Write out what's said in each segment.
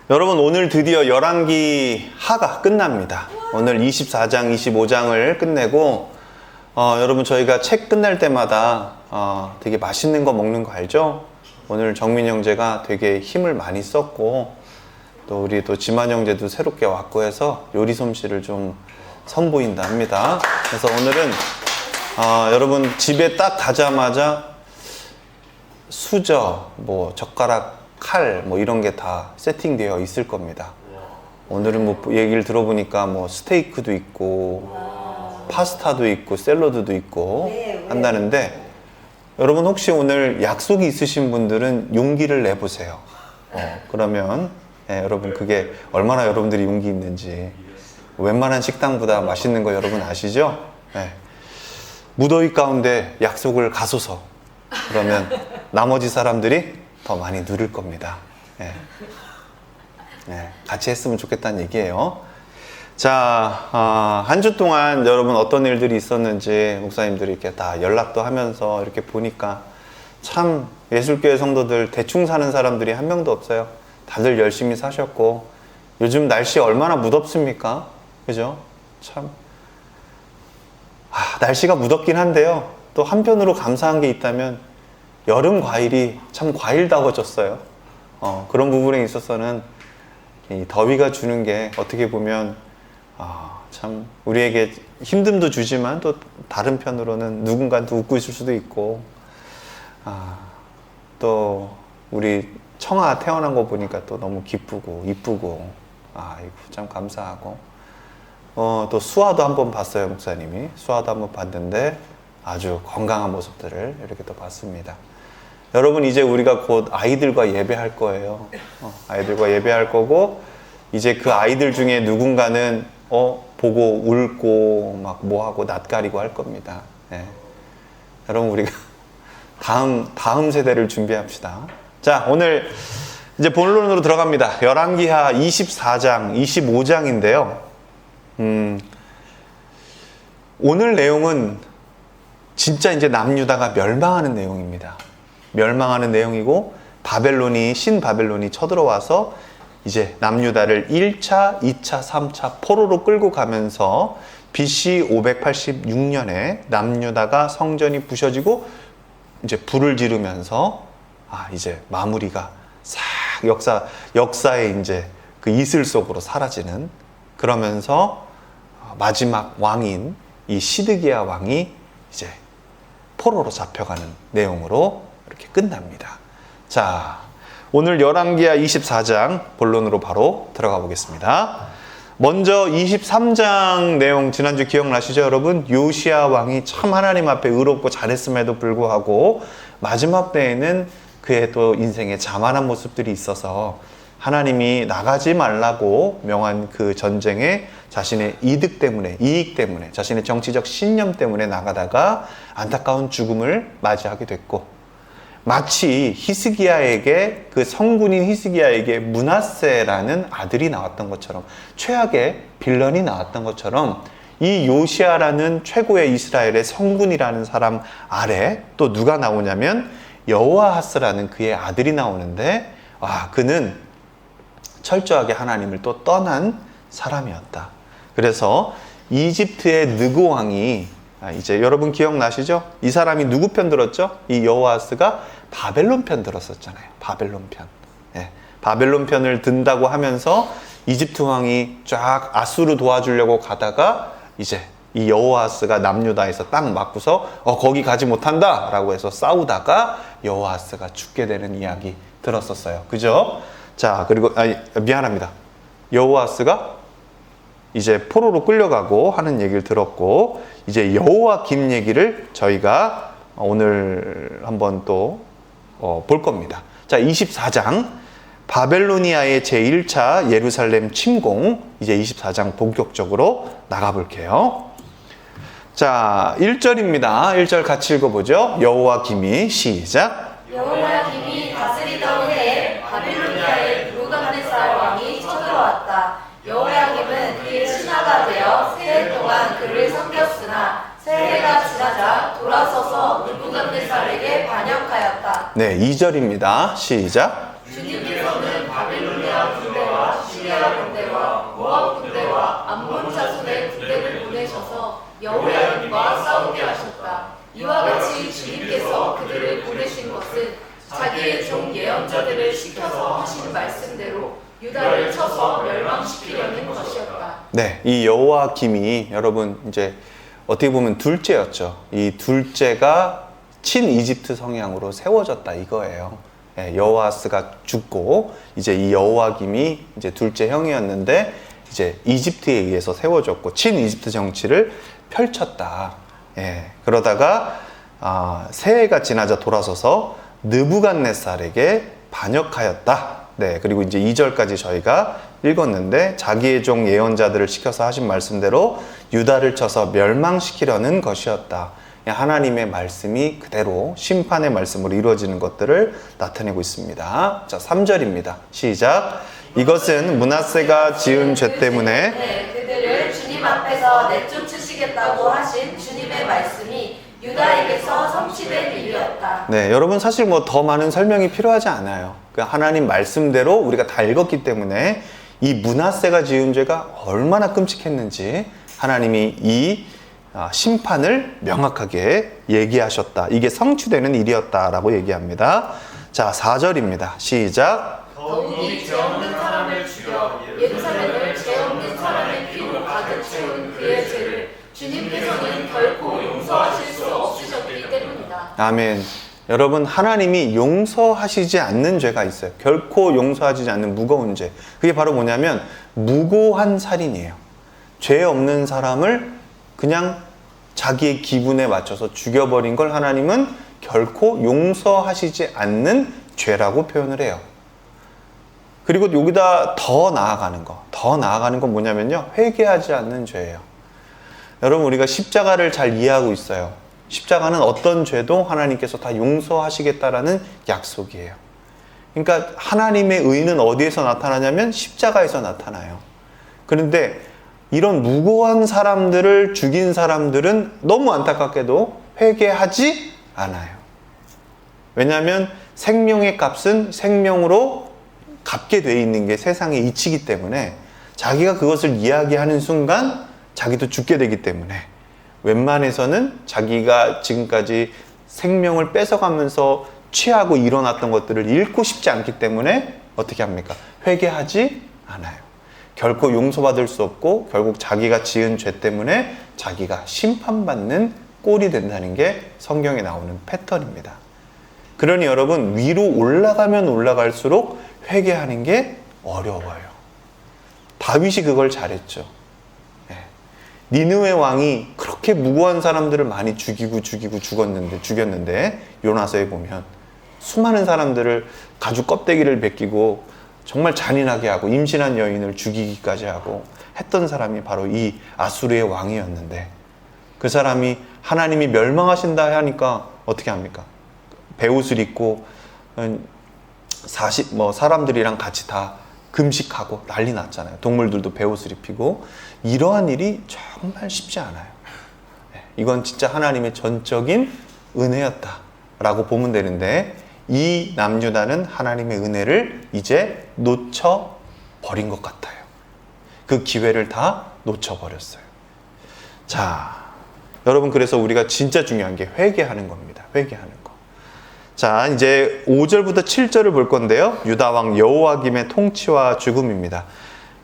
여러분, 오늘 드디어 열왕기 하가 끝납니다. 오늘 24장, 25장을 끝내고 여러분, 저희가 책 끝날 때마다 되게 맛있는 거 먹는 거 알죠? 오늘 정민 형제가 되게 힘을 많이 썼고, 또 우리 또 지만 형제도 새롭게 왔고 해서 요리 솜씨를 좀 선보인다 합니다. 그래서 오늘은 여러분 집에 딱 가자마자 수저, 뭐 젓가락, 칼, 뭐 이런 게 다 세팅되어 있을 겁니다. 오늘은 뭐 얘기를 들어보니까 뭐 스테이크도 있고 파스타도 있고 샐러드도 있고 한다는데, 여러분 혹시 오늘 약속이 있으신 분들은 용기를 내보세요. 그러면 여러분 그게 얼마나 여러분들이 용기 있는지, 웬만한 식당보다 맛있는 거 여러분 아시죠? 무더위 가운데 약속을 가소서. 그러면 나머지 사람들이 더 많이 누릴 겁니다. 같이 했으면 좋겠다는 얘기예요. 자, 한 주 동안 여러분 어떤 일들이 있었는지 목사님들이 이렇게 다 연락도 하면서 이렇게 보니까 참 예술교회 성도들 대충 사는 사람들이 한 명도 없어요. 다들 열심히 사셨고, 요즘 날씨 얼마나 무덥습니까? 그죠? 참 날씨가 무덥긴 한데요, 또 한편으로 감사한 게 있다면 여름 과일이 참 과일다워졌어요. 그런 부분에 있어서는 이 더위가 주는 게 어떻게 보면 참 우리에게 힘듦도 주지만, 또 다른 편으로는 누군가한테 웃고 있을 수도 있고, 또 우리 청아 태어난 거 보니까 또 너무 기쁘고 이쁘고, 참 감사하고, 또 수아도 한번 봤어요. 목사님이 수아도 한번 봤는데 아주 건강한 모습들을 이렇게 또 봤습니다. 여러분, 이제 우리가 곧 아이들과 예배할 거예요. 아이들과 예배할 거고, 이제 그 아이들 중에 누군가는 보고 울고 막 뭐하고 낯가리고 할 겁니다. 여러분, 우리가 다음 세대를 준비합시다. 자, 오늘 이제 본론으로 들어갑니다. 열왕기하 24장, 25장인데요. 오늘 내용은 진짜 이제 남유다가 멸망하는 내용입니다. 멸망하는 내용이고, 신바벨론이 쳐들어와서 이제 남유다를 1차, 2차, 3차 포로로 끌고 가면서 BC 586년에 남유다가 성전이 부셔지고 이제 불을 지르면서 이제 마무리가 싹 역사의 이제 그 이슬 속으로 사라지는, 그러면서 마지막 왕인 이 시드기야 왕이 이제 포로로 잡혀가는 내용으로 이렇게 끝납니다. 자, 오늘 열왕기하 24장 본론으로 바로 들어가 보겠습니다. 먼저 23장 내용 지난주 기억나시죠, 여러분? 요시야 왕이 참 하나님 앞에 의롭고 잘했음에도 불구하고 마지막 때에는 그의 또 인생에 자만한 모습들이 있어서 하나님이 나가지 말라고 명한 그 전쟁에 자신의 이익 때문에, 자신의 정치적 신념 때문에 나가다가 안타까운 죽음을 맞이하게 됐고, 마치 히스기야에게, 그 성군인 히스기야에게 므낫세라는 아들이 나왔던 것처럼, 최악의 빌런이 나왔던 것처럼, 이 요시야라는 최고의 이스라엘의 성군이라는 사람 아래 또 누가 나오냐면 여호아하스라는 그의 아들이 나오는데, 그는 철저하게 하나님을 또 떠난 사람이었다. 그래서 이집트의 느고 왕이, 이제 여러분 기억나시죠? 이 사람이 누구 편 들었죠? 이 여호아스가 바벨론 편 들었었잖아요. 바벨론 편. 바벨론 편을 든다고 하면서 이집트 왕이 쫙 아수르 도와주려고 가다가 이제 이 여호아스가 남유다에서 딱 맞고서 거기 가지 못한다 라고 해서 싸우다가 여호아스가 죽게 되는 이야기 들었었어요. 그죠? 자, 그리고 미안합니다. 여호아스가 이제 포로로 끌려가고 하는 얘기를 들었고, 이제 여호야김 얘기를 저희가 오늘 한번 또 볼 겁니다. 자, 24장 바벨로니아의 제1차 예루살렘 침공, 이제 24장 본격적으로 나가볼게요. 자, 1절입니다. 1절 같이 읽어보죠. 여호야김이, 시작. 여호야김이 다스리던 해에 바빌로니아의 느부갓네살 왕이 쳐들어왔다. 여호야김은 그의 신하가 되어 세 해 동안 그를 섬겼으나 새해가 지나자 돌아서서 느부갓네살에게 반역하였다. 네, 2절입니다. 시작. 주님께서는 바빌로니아 군대와 상태로 유다를 쳐서 멸망시키려는 것이었다. 네, 이 여호와김이 여러분 이제 어떻게 보면 둘째였죠. 이 둘째가 친 이집트 성향으로 세워졌다 이거예요. 예, 여호아스가 죽고 이제 이 여호와김이 이제 둘째 형이었는데 이제 이집트에 의해서 세워졌고 친 이집트 정치를 펼쳤다. 예, 그러다가 새해가 지나자 돌아서서 느부갓네살에게 반역하였다. 네, 그리고 이제 2절까지 저희가 읽었는데 자기의 종 예언자들을 시켜서 하신 말씀대로 유다를 쳐서 멸망시키려는 것이었다. 하나님의 말씀이 그대로 심판의 말씀으로 이루어지는 것들을 나타내고 있습니다. 자, 3절입니다. 시작. 이것은 므낫세가 지은 죄 때문에 그들을 주님 앞에서 내쫓으시겠다고 하신 주님의 말씀이 유다에게서 성취된 일이었다. 네, 여러분 사실 뭐 더 많은 설명이 필요하지 않아요. 하나님 말씀대로 우리가 다 읽었기 때문에 이 므낫세가 지은 죄가 얼마나 끔찍했는지 하나님이 이 심판을 명확하게 얘기하셨다. 이게 성취되는 일이었다라고 얘기합니다. 자, 4절입니다. 시작. 더욱이 죄 없는 사람을 죽여 예루살렘을 죄 없는 사람의 피로 가득 채운 그의 죄를 주님께서는 결코 용서하실 수 없으셨기 때문이다. 아멘. 여러분, 하나님이 용서하시지 않는 죄가 있어요. 결코 용서하지 않는 무거운 죄. 그게 바로 뭐냐면 무고한 살인이에요. 죄 없는 사람을 그냥 자기의 기분에 맞춰서 죽여버린 걸 하나님은 결코 용서하시지 않는 죄라고 표현을 해요. 그리고 여기다 더 나아가는 건 뭐냐면요, 회개하지 않는 죄예요. 여러분, 우리가 십자가를 잘 이해하고 있어요. 십자가는 어떤 죄도 하나님께서 다 용서하시겠다라는 약속이에요. 그러니까 하나님의 의는 어디에서 나타나냐면 십자가에서 나타나요. 그런데 이런 무고한 사람들을 죽인 사람들은 너무 안타깝게도 회개하지 않아요. 왜냐하면 생명의 값은 생명으로 갚게 돼 있는 게 세상의 이치이기 때문에 자기가 그것을 이야기하는 순간 자기도 죽게 되기 때문에 웬만해서는 자기가 지금까지 생명을 뺏어가면서 취하고 일어났던 것들을 잃고 싶지 않기 때문에 어떻게 합니까? 회개하지 않아요. 결코 용서받을 수 없고 결국 자기가 지은 죄 때문에 자기가 심판받는 꼴이 된다는 게 성경에 나오는 패턴입니다. 그러니 여러분, 위로 올라가면 올라갈수록 회개하는 게 어려워요. 다윗이 그걸 잘했죠. 니느웨 왕이 그렇게 무고한 사람들을 많이 죽였는데 요나서에 보면 수많은 사람들을 가죽 껍데기를 벗기고 정말 잔인하게 하고 임신한 여인을 죽이기까지 하고 했던 사람이 바로 이 아수르의 왕이었는데, 그 사람이 하나님이 멸망하신다 하니까 어떻게 합니까? 베옷을 입고 사람들이랑 같이 다 금식하고 난리 났잖아요. 동물들도 베옷을 입히고. 이러한 일이 정말 쉽지 않아요. 이건 진짜 하나님의 전적인 은혜였다라고 보면 되는데, 이 남유다는 하나님의 은혜를 이제 놓쳐버린 것 같아요. 그 기회를 다 놓쳐버렸어요. 자, 여러분, 그래서 우리가 진짜 중요한 게 회개하는 겁니다. 회개하는 거. 자, 이제 5절부터 7절을 볼 건데요. 유다왕 여호와김의 통치와 죽음입니다.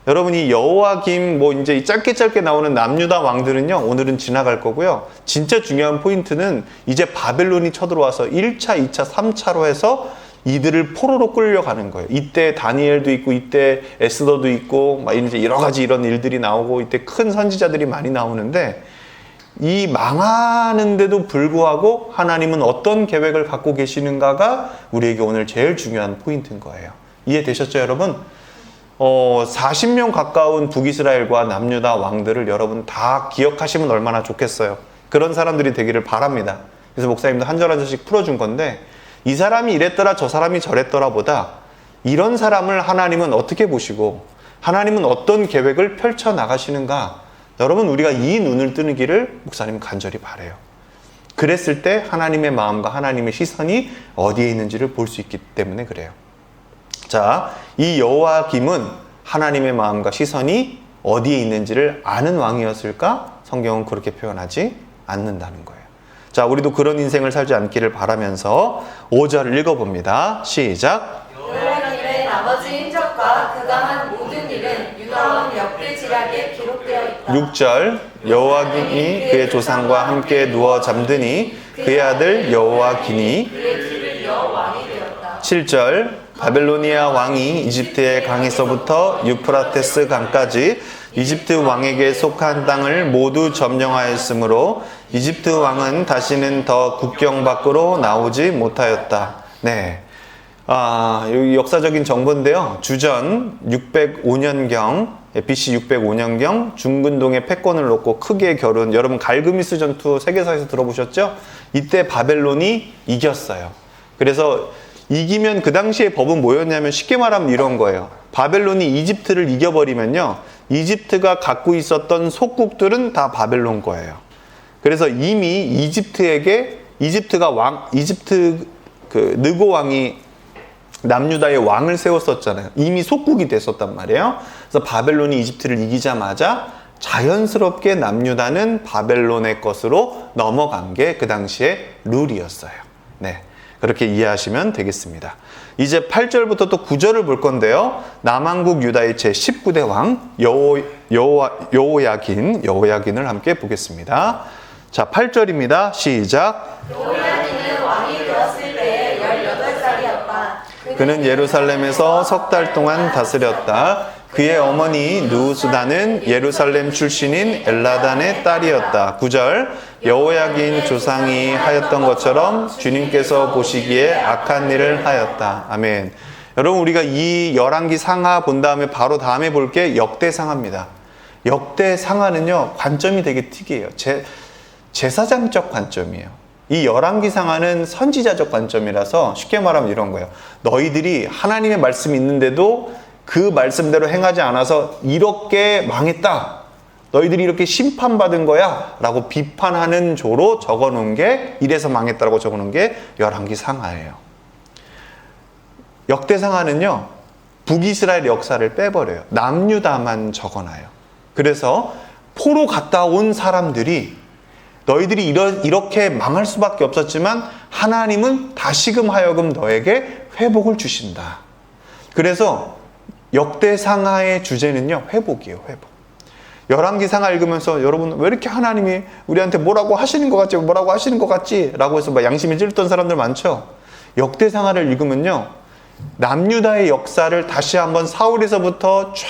여러분, 이 여호와김 이제 이 짧게 나오는 남유다 왕들은요, 오늘은 지나갈 거고요. 진짜 중요한 포인트는 이제 바벨론이 쳐들어와서 1차, 2차, 3차로 해서 이들을 포로로 끌려가는 거예요. 이때 다니엘도 있고, 이때 에스더도 있고, 이제 여러 가지 이런 일들이 나오고, 이때 큰 선지자들이 많이 나오는데, 이 망하는데도 불구하고 하나님은 어떤 계획을 갖고 계시는가가 우리에게 오늘 제일 중요한 포인트인 거예요. 이해되셨죠, 여러분? 40명 가까운 북이스라엘과 남유다 왕들을 여러분 다 기억하시면 얼마나 좋겠어요. 그런 사람들이 되기를 바랍니다. 그래서 목사님도 한 절 한 절씩 풀어준 건데, 이 사람이 이랬더라 저 사람이 저랬더라 보다 이런 사람을 하나님은 어떻게 보시고 하나님은 어떤 계획을 펼쳐나가시는가, 여러분, 우리가 이 눈을 뜨는 길을 목사님은 간절히 바라요. 그랬을 때 하나님의 마음과 하나님의 시선이 어디에 있는지를 볼 수 있기 때문에 그래요. 자, 이 여호와김은 하나님의 마음과 시선이 어디에 있는지를 아는 왕이었을까? 성경은 그렇게 표현하지 않는다는 거예요. 자, 우리도 그런 인생을 살지 않기를 바라면서 5절을 읽어봅니다. 시작. 여호와김의 나머지 행적과 그가 한 모든 일은 유다왕 역대지략에 기록되어 있다. 6절 여호와긴이 그의 조상과 함께 누워 잠드니 그의 아들 여호와긴이 그의 뒤를 이어 왕이 되었다. 7절 바벨로니아 왕이 이집트의 강에서부터 유프라테스 강까지 이집트 왕에게 속한 땅을 모두 점령하였으므로 이집트 왕은 다시는 더 국경 밖으로 나오지 못하였다. 네. 여기 역사적인 정보인데요. 주전 605년경, BC 605년경 중근동의 패권을 놓고 크게 겨룬, 여러분 갈그미스 전투 세계사에서 들어보셨죠? 이때 바벨론이 이겼어요. 그래서 이기면 그 당시의 법은 뭐였냐면 쉽게 말하면 이런 거예요. 바벨론이 이집트를 이겨버리면요, 이집트가 갖고 있었던 속국들은 다 바벨론 거예요. 그래서 이미 이집트가 느고 왕이 남유다의 왕을 세웠었잖아요. 이미 속국이 됐었단 말이에요. 그래서 바벨론이 이집트를 이기자마자 자연스럽게 남유다는 바벨론의 것으로 넘어간 게 그 당시의 룰이었어요. 네. 그렇게 이해하시면 되겠습니다. 이제 8절부터 또 9절을 볼 건데요. 남왕국 유다의 제19대 왕 여호야긴을 함께 보겠습니다. 자, 8절입니다. 시작. 여호야긴은 왕이 되었을 때에 18살이었다. 그는 예루살렘에서 석 달 동안 다스렸다. 그의 어머니 누우수다는 예루살렘 출신인 엘라단의 딸이었다. 9절 여호야긴 조상이 하였던 것처럼 주님께서 보시기에 악한 일을 하였다. 아멘. 여러분, 우리가 이 열왕기 상하 본 다음에 바로 다음에 볼 게 역대 상하입니다. 역대 상하는요, 관점이 되게 특이해요. 제사장적 관점이에요. 이 열왕기 상하는 선지자적 관점이라서 쉽게 말하면 이런 거예요. 너희들이 하나님의 말씀이 있는데도 그 말씀대로 행하지 않아서 이렇게 망했다. 너희들이 이렇게 심판받은 거야 라고 비판하는 조로 적어놓은 게, 이래서 망했다라고 적어놓은 게 열왕기 상하예요. 역대 상하는요, 북이스라엘 역사를 빼버려요. 남유다만 적어놔요. 그래서 포로 갔다 온 사람들이 너희들이 이렇게 망할 수밖에 없었지만 하나님은 다시금 하여금 너에게 회복을 주신다. 그래서 역대 상하의 주제는요, 회복이에요. 회복. 열왕기 상하 읽으면서 여러분 왜 이렇게 하나님이 우리한테 뭐라고 하시는 것 같지 라고 해서 막 양심이 찔렸던 사람들 많죠. 역대 상하를 읽으면요, 남유다의 역사를 다시 한번 사울에서부터 쫙,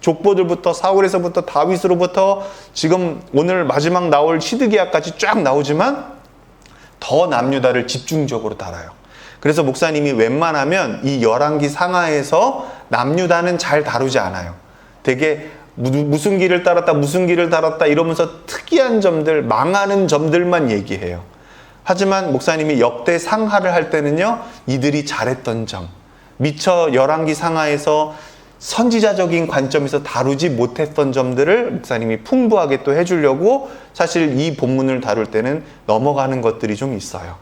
족보들부터 사울에서부터 다윗으로부터 지금 오늘 마지막 나올 시드기야까지 쫙 나오지만 더 남유다를 집중적으로 다뤄요. 그래서 목사님이 웬만하면 이 열왕기 상하에서 남유다는 잘 다루지 않아요. 되게 무슨 길을 따랐다 이러면서 특이한 점들, 망하는 점들만 얘기해요. 하지만 목사님이 역대 상하를 할 때는요, 이들이 잘했던 점, 미처 열왕기 상하에서 선지자적인 관점에서 다루지 못했던 점들을 목사님이 풍부하게 또 해주려고 사실 이 본문을 다룰 때는 넘어가는 것들이 좀 있어요.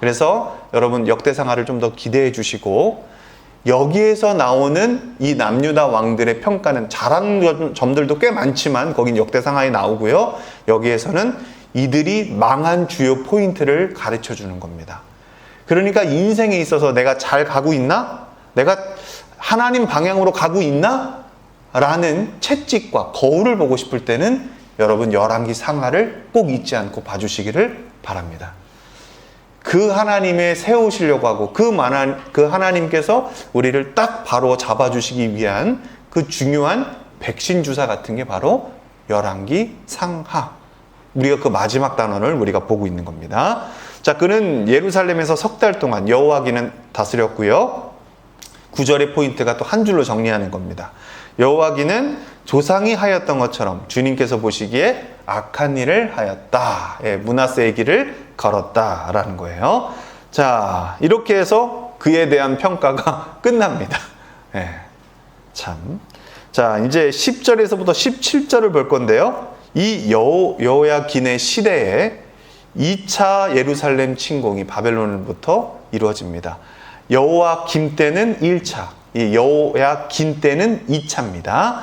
그래서 여러분 역대상하를 좀 더 기대해 주시고, 여기에서 나오는 이 남유다 왕들의 평가는 잘한 점들도 꽤 많지만 거긴 역대상하에 나오고요. 여기에서는 이들이 망한 주요 포인트를 가르쳐 주는 겁니다. 그러니까 인생에 있어서 내가 잘 가고 있나? 내가 하나님 방향으로 가고 있나? 라는 채찍과 거울을 보고 싶을 때는 여러분 열왕기 상하를 꼭 잊지 않고 봐주시기를 바랍니다. 그 하나님의 세우시려고 하고 그 하나님께서 우리를 딱 바로 잡아주시기 위한 그 중요한 백신 주사 같은 게 바로 열왕기 상하. 우리가 그 마지막 단원을 우리가 보고 있는 겁니다. 자, 그는 예루살렘에서 석 달 동안 여호와기는 다스렸고요. 9절의 포인트가 또 한 줄로 정리하는 겁니다. 여호와기는 조상이 하였던 것처럼 주님께서 보시기에 악한 일을 하였다. 므낫세의 길을 걸었다라는 거예요. 자, 이렇게 해서 그에 대한 평가가 끝납니다. 참. 자, 이제 10절에서부터 17절을 볼 건데요. 이 여호야긴의 시대에 2차 예루살렘 침공이 바벨론으로부터 이루어집니다. 여호야김 때는 1차, 이 여호야긴 때는 2차입니다.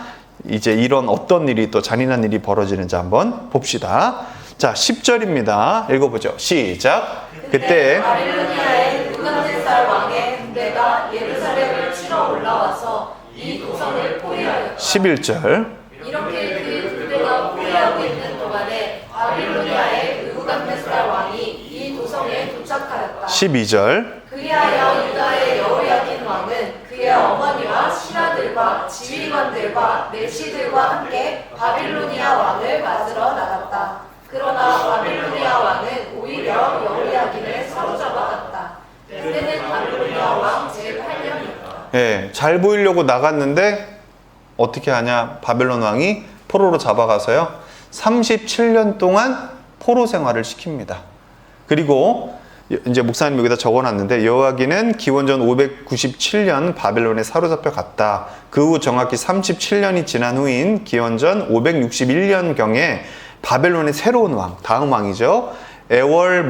이제 이런 어떤 일이 또 잔인한 일이 벌어지는지 한번 봅시다. 자, 10절입니다. 읽어보죠. 시작. 그때 바빌로니아의 느부갓네살 왕의 군대가 예루살렘을 치러 올라와서 이 도성 우선을 포위하였다. 11절. 이렇게 그의 군대가 포위하고 있는 동안에 바빌로니아의 느부갓네살 왕이 이 도성에 도착하였다. 12절. 그리하여 유다의 여호야긴 왕은 그의 어머니와 신하들과 지휘관들과 내시들과 함께 바빌로니아 왕을 맞으러 나갔다. 그러나 바빌로니아 왕은 오히려 여호야긴을 사로잡아갔다. 그때는 바빌로니아 왕 제8년이었다. 예, 잘 보이려고 나갔는데 어떻게 하냐? 바벨론 왕이 포로로 잡아가서요. 37년 동안 포로 생활을 시킵니다. 그리고 이제 목사님 여기다 적어놨는데 여호야긴은 기원전 597년 바벨론에 사로잡혀 갔다. 그 후 정확히 37년이 지난 후인 기원전 561년경에 바벨론의 새로운 왕, 다음 왕이죠. 에월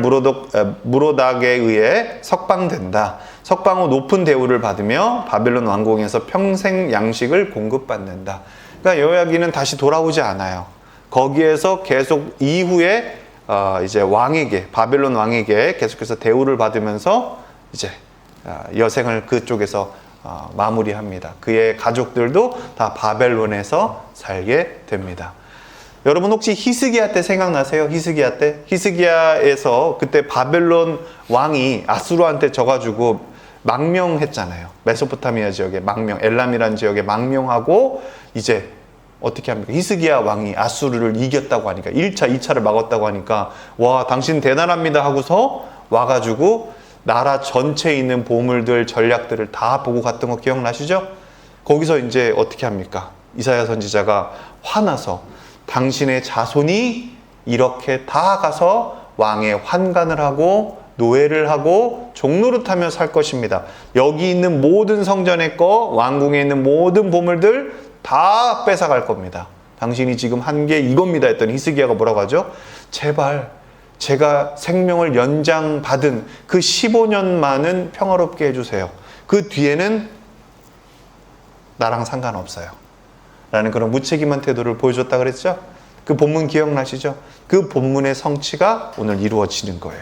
무로닥에 의해 석방된다. 석방 후 높은 대우를 받으며 바벨론 왕궁에서 평생 양식을 공급받는다. 그러니까 여호야긴은 다시 돌아오지 않아요. 거기에서 계속 이후에 이제 왕에게, 바벨론 왕에게 계속해서 대우를 받으면서 이제 여생을 그쪽에서 마무리합니다. 그의 가족들도 다 바벨론에서 살게 됩니다. 여러분 혹시 히스기야 때 생각나세요? 히스기야 때? 히스기야에서 그때 바벨론 왕이 아수르한테 져가지고 망명했잖아요. 메소포타미아 지역에 망명, 엘람이라는 지역에 망명하고 이제 어떻게 합니까? 히스기야 왕이 아수르를 이겼다고 하니까 1차, 2차를 막았다고 하니까 와 당신 대단합니다 하고서 와가지고 나라 전체에 있는 보물들, 전략들을 다 보고 갔던 거 기억나시죠? 거기서 이제 어떻게 합니까? 이사야 선지자가 화나서 당신의 자손이 이렇게 다 가서 왕의 환관을 하고 노예를 하고 종노릇하며 살 것입니다. 여기 있는 모든 성전의 거, 왕궁에 있는 모든 보물들 다 뺏어갈 겁니다. 당신이 지금 한 게 이겁니다 했더니 히스기야가 뭐라고 하죠? 제발 제가 생명을 연장받은 그 15년만은 평화롭게 해주세요. 그 뒤에는 나랑 상관없어요. 라는 그런 무책임한 태도를 보여줬다 그랬죠? 그 본문 기억나시죠? 그 본문의 성취가 오늘 이루어지는 거예요.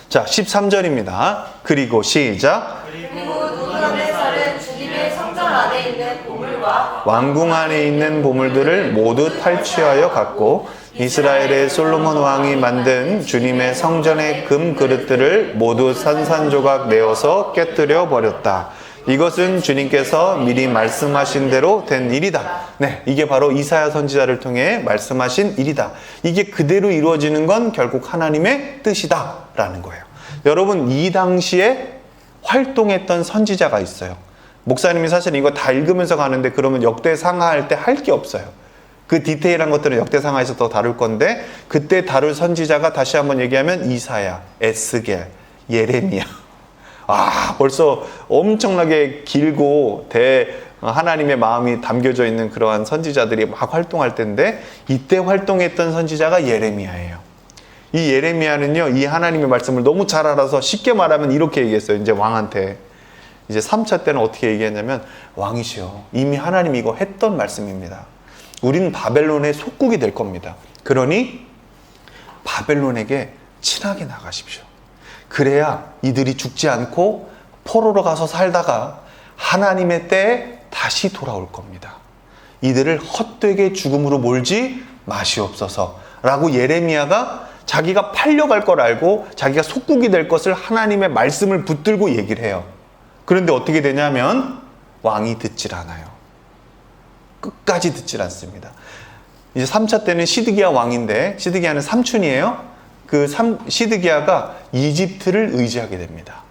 자, 13절입니다. 그리고 시작. 그리고 느부갓네살은 주님의 성전 안에 있는 보물과 왕궁 안에 있는 보물들을 모두 탈취하여 갔고 이스라엘의 솔로몬 왕이 만든 주님의 성전의 금 그릇들을 모두 산산조각 내어서 깨뜨려 버렸다. 이것은 주님께서 미리 말씀하신 대로 된 일이다. 네, 이게 바로 이사야 선지자를 통해 말씀하신 일이다. 이게 그대로 이루어지는 건 결국 하나님의 뜻이다 라는 거예요. 여러분, 이 당시에 활동했던 선지자가 있어요. 목사님이 사실 이거 다 읽으면서 가는데 그러면 역대상하할 때 할 게 없어요. 그 디테일한 것들은 역대상하에서 더 다룰 건데 그때 다룰 선지자가 다시 한번 얘기하면 이사야, 에스겔, 예레미야. 벌써 엄청나게 길고 하나님의 마음이 담겨져 있는 그러한 선지자들이 막 활동할 텐데 이때 활동했던 선지자가 예레미야예요. 이 예레미야는요, 이 하나님의 말씀을 너무 잘 알아서 쉽게 말하면 이렇게 얘기했어요. 이제 왕한테. 이제 3차 때는 어떻게 얘기했냐면 왕이시여, 이미 하나님이 이거 했던 말씀입니다. 우리는 바벨론의 속국이 될 겁니다. 그러니 바벨론에게 친하게 나가십시오. 그래야 이들이 죽지 않고 포로로 가서 살다가 하나님의 때에 다시 돌아올 겁니다. 이들을 헛되게 죽음으로 몰지 마시옵소서 라고 예레미야가 자기가 팔려갈 걸 알고 자기가 속국이 될 것을 하나님의 말씀을 붙들고 얘기를 해요. 그런데 어떻게 되냐면 왕이 듣질 않아요. 끝까지 듣질 않습니다. 이제 3차 때는 시드기야 왕인데 시드기야는 삼촌이에요. 시드기야가 이집트를 의지하게 됩니다.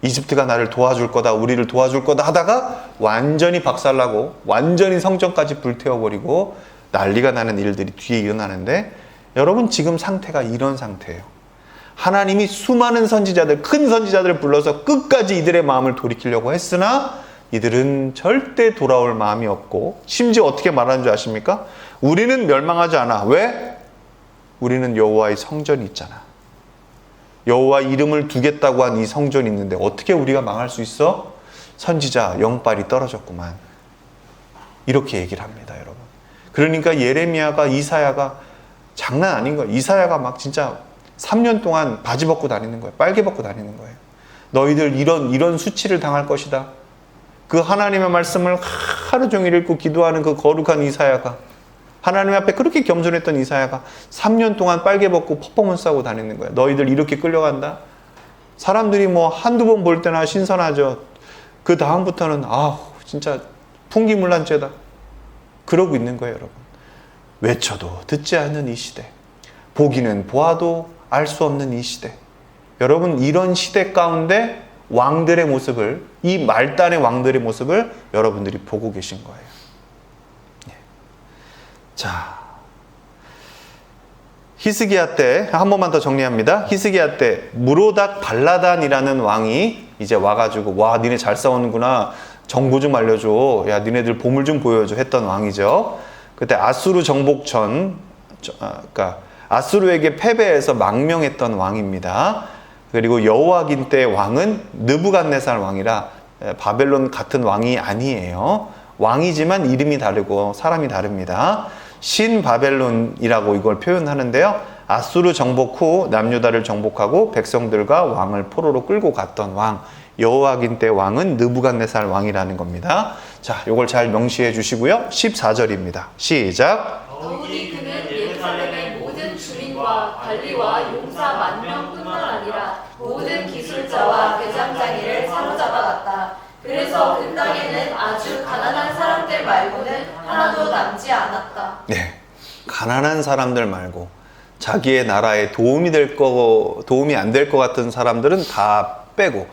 이집트가 나를 도와줄 거다, 우리를 도와줄 거다 하다가 완전히 박살나고 완전히 성전까지 불태워버리고 난리가 나는 일들이 뒤에 일어나는데 여러분 지금 상태가 이런 상태예요. 하나님이 수많은 선지자들, 큰 선지자들을 불러서 끝까지 이들의 마음을 돌이키려고 했으나 이들은 절대 돌아올 마음이 없고 심지어 어떻게 말하는 줄 아십니까? 우리는 멸망하지 않아. 왜? 우리는 여호와의 성전이 있잖아. 여호와 이름을 두겠다고 한 이 성전이 있는데 어떻게 우리가 망할 수 있어? 선지자 영빨이 떨어졌구만. 이렇게 얘기를 합니다, 여러분. 그러니까 예레미야가, 이사야가 장난 아닌 거예요. 이사야가 막 진짜 3년 동안 바지 벗고 다니는 거예요. 빨개 벗고 다니는 거예요. 너희들 이런 수치를 당할 것이다. 그 하나님의 말씀을 하루 종일 읽고 기도하는 그 거룩한 이사야가, 하나님 앞에 그렇게 겸손했던 이사야가 3년 동안 빨개 벗고 퍼포먼스 하고 다니는 거야. 너희들 이렇게 끌려간다? 사람들이 뭐 한두 번 볼 때나 신선하죠. 그 다음부터는 진짜 풍기물난죄다. 그러고 있는 거예요, 여러분. 외쳐도 듣지 않는 이 시대, 보기는 보아도 알 수 없는 이 시대. 여러분, 이런 시대 가운데 왕들의 모습을, 이 말단의 왕들의 모습을 여러분들이 보고 계신 거예요. 자, 히스기야 때 한 번만 더 정리합니다. 히스기야 때 무로닥 발라단이라는 왕이 이제 와가지고, 와, 니네 잘 싸우는구나, 정보 좀 알려줘, 야, 니네들 보물 좀 보여줘 했던 왕이죠. 그때 아수르 정복전, 그러니까 아수르에게 패배해서 망명했던 왕입니다. 그리고 여호와긴 때 왕은 느부갓네살 왕이라 바벨론 같은 왕이 아니에요. 왕이지만 이름이 다르고 사람이 다릅니다. 신바벨론이라고 이걸 표현하는데요. 아수르 정복 후 남유다를 정복하고 백성들과 왕을 포로로 끌고 갔던 왕, 여호와긴 때 왕은 느부갓네살 왕이라는 겁니다. 자, 이걸 잘 명시해 주시고요. 14절입니다. 시작. 더욱이 그는 예루살렘의 모든 주민과 관리와 용사 10,000명뿐만 아니라 모든 기술자와 대장장이를 사로잡아갔다. 그래서 그 땅에는 아주 가난한 사람들 말고는 하나도 남지 않았다. 네, 가난한 사람들 말고 자기의 나라에 도움이 안 될 것 같은 사람들은 다 빼고,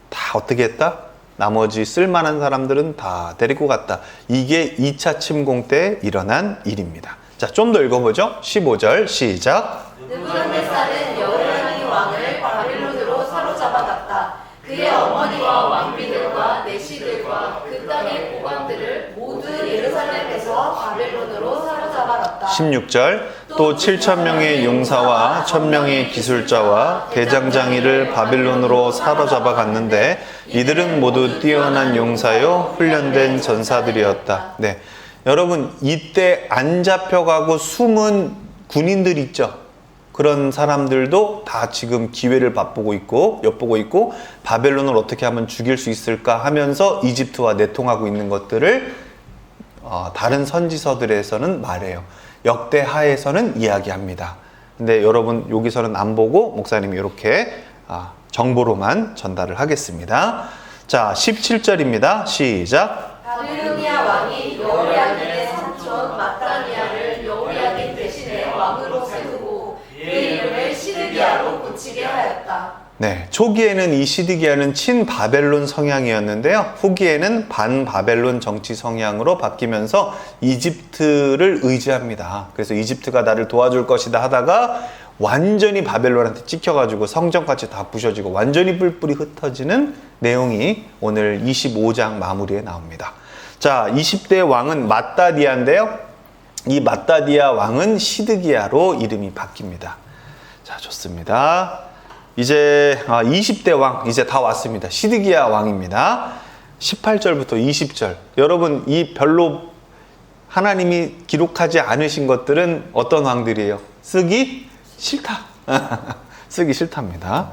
다 어떻게 했다? 나머지 쓸만한 사람들은 다 데리고 갔다. 이게 2차 침공 때 일어난 일입니다. 자, 좀 더 읽어보죠. 15절 시작. 느부갓네살은 여호야긴 왕을 바빌론으로 사로잡아갔다. 그의 어머니와 왕비들과 내시들과 그 땅의 고관들을 모두 예루살렘에서 바벨론으로 사로잡아갔다. 16절 또 7,000명의 용사와 1,000명의 기술자와 대장장이를 바빌론으로 사로잡아 갔는데 이들은 모두 뛰어난 용사요 훈련된 전사들이었다. 네, 여러분, 이때 안 잡혀가고 숨은 군인들 있죠. 그런 사람들도 다 지금 기회를 엿보고 있고 바벨론을 어떻게 하면 죽일 수 있을까 하면서 이집트와 내통하고 있는 것들을 다른 선지서들에서는 말해요. 역대하에서는 이야기합니다. 근데 여러분, 여기서는 안 보고 목사님이 이렇게 정보로만 전달을 하겠습니다. 자, 17절입니다. 시작. 바빌로니아 왕이 여호야긴의 삼촌 마따니아를 여호야긴 대신에 왕으로 세우고 그 이름을 시드기야로 고치게 하였다. 네, 초기에는 이 시드기야는 친바벨론 성향이었는데요. 후기에는 반바벨론 정치 성향으로 바뀌면서 이집트를 의지합니다. 그래서 이집트가 나를 도와줄 것이다 하다가 완전히 바벨론한테 찍혀가지고 성전까지 다 부셔지고 완전히 뿔뿔이 흩어지는 내용이 오늘 25장 마무리에 나옵니다. 자, 20대 왕은 마따디아인데요. 이 마따디아 왕은 시드기야로 이름이 바뀝니다. 자, 좋습니다. 이제 20대 왕 이제 다 왔습니다. 시드기야 왕입니다. 18절부터 20절. 여러분, 이 별로 하나님이 기록하지 않으신 것들은 어떤 왕들이에요? 쓰기 싫다. 쓰기 싫답니다.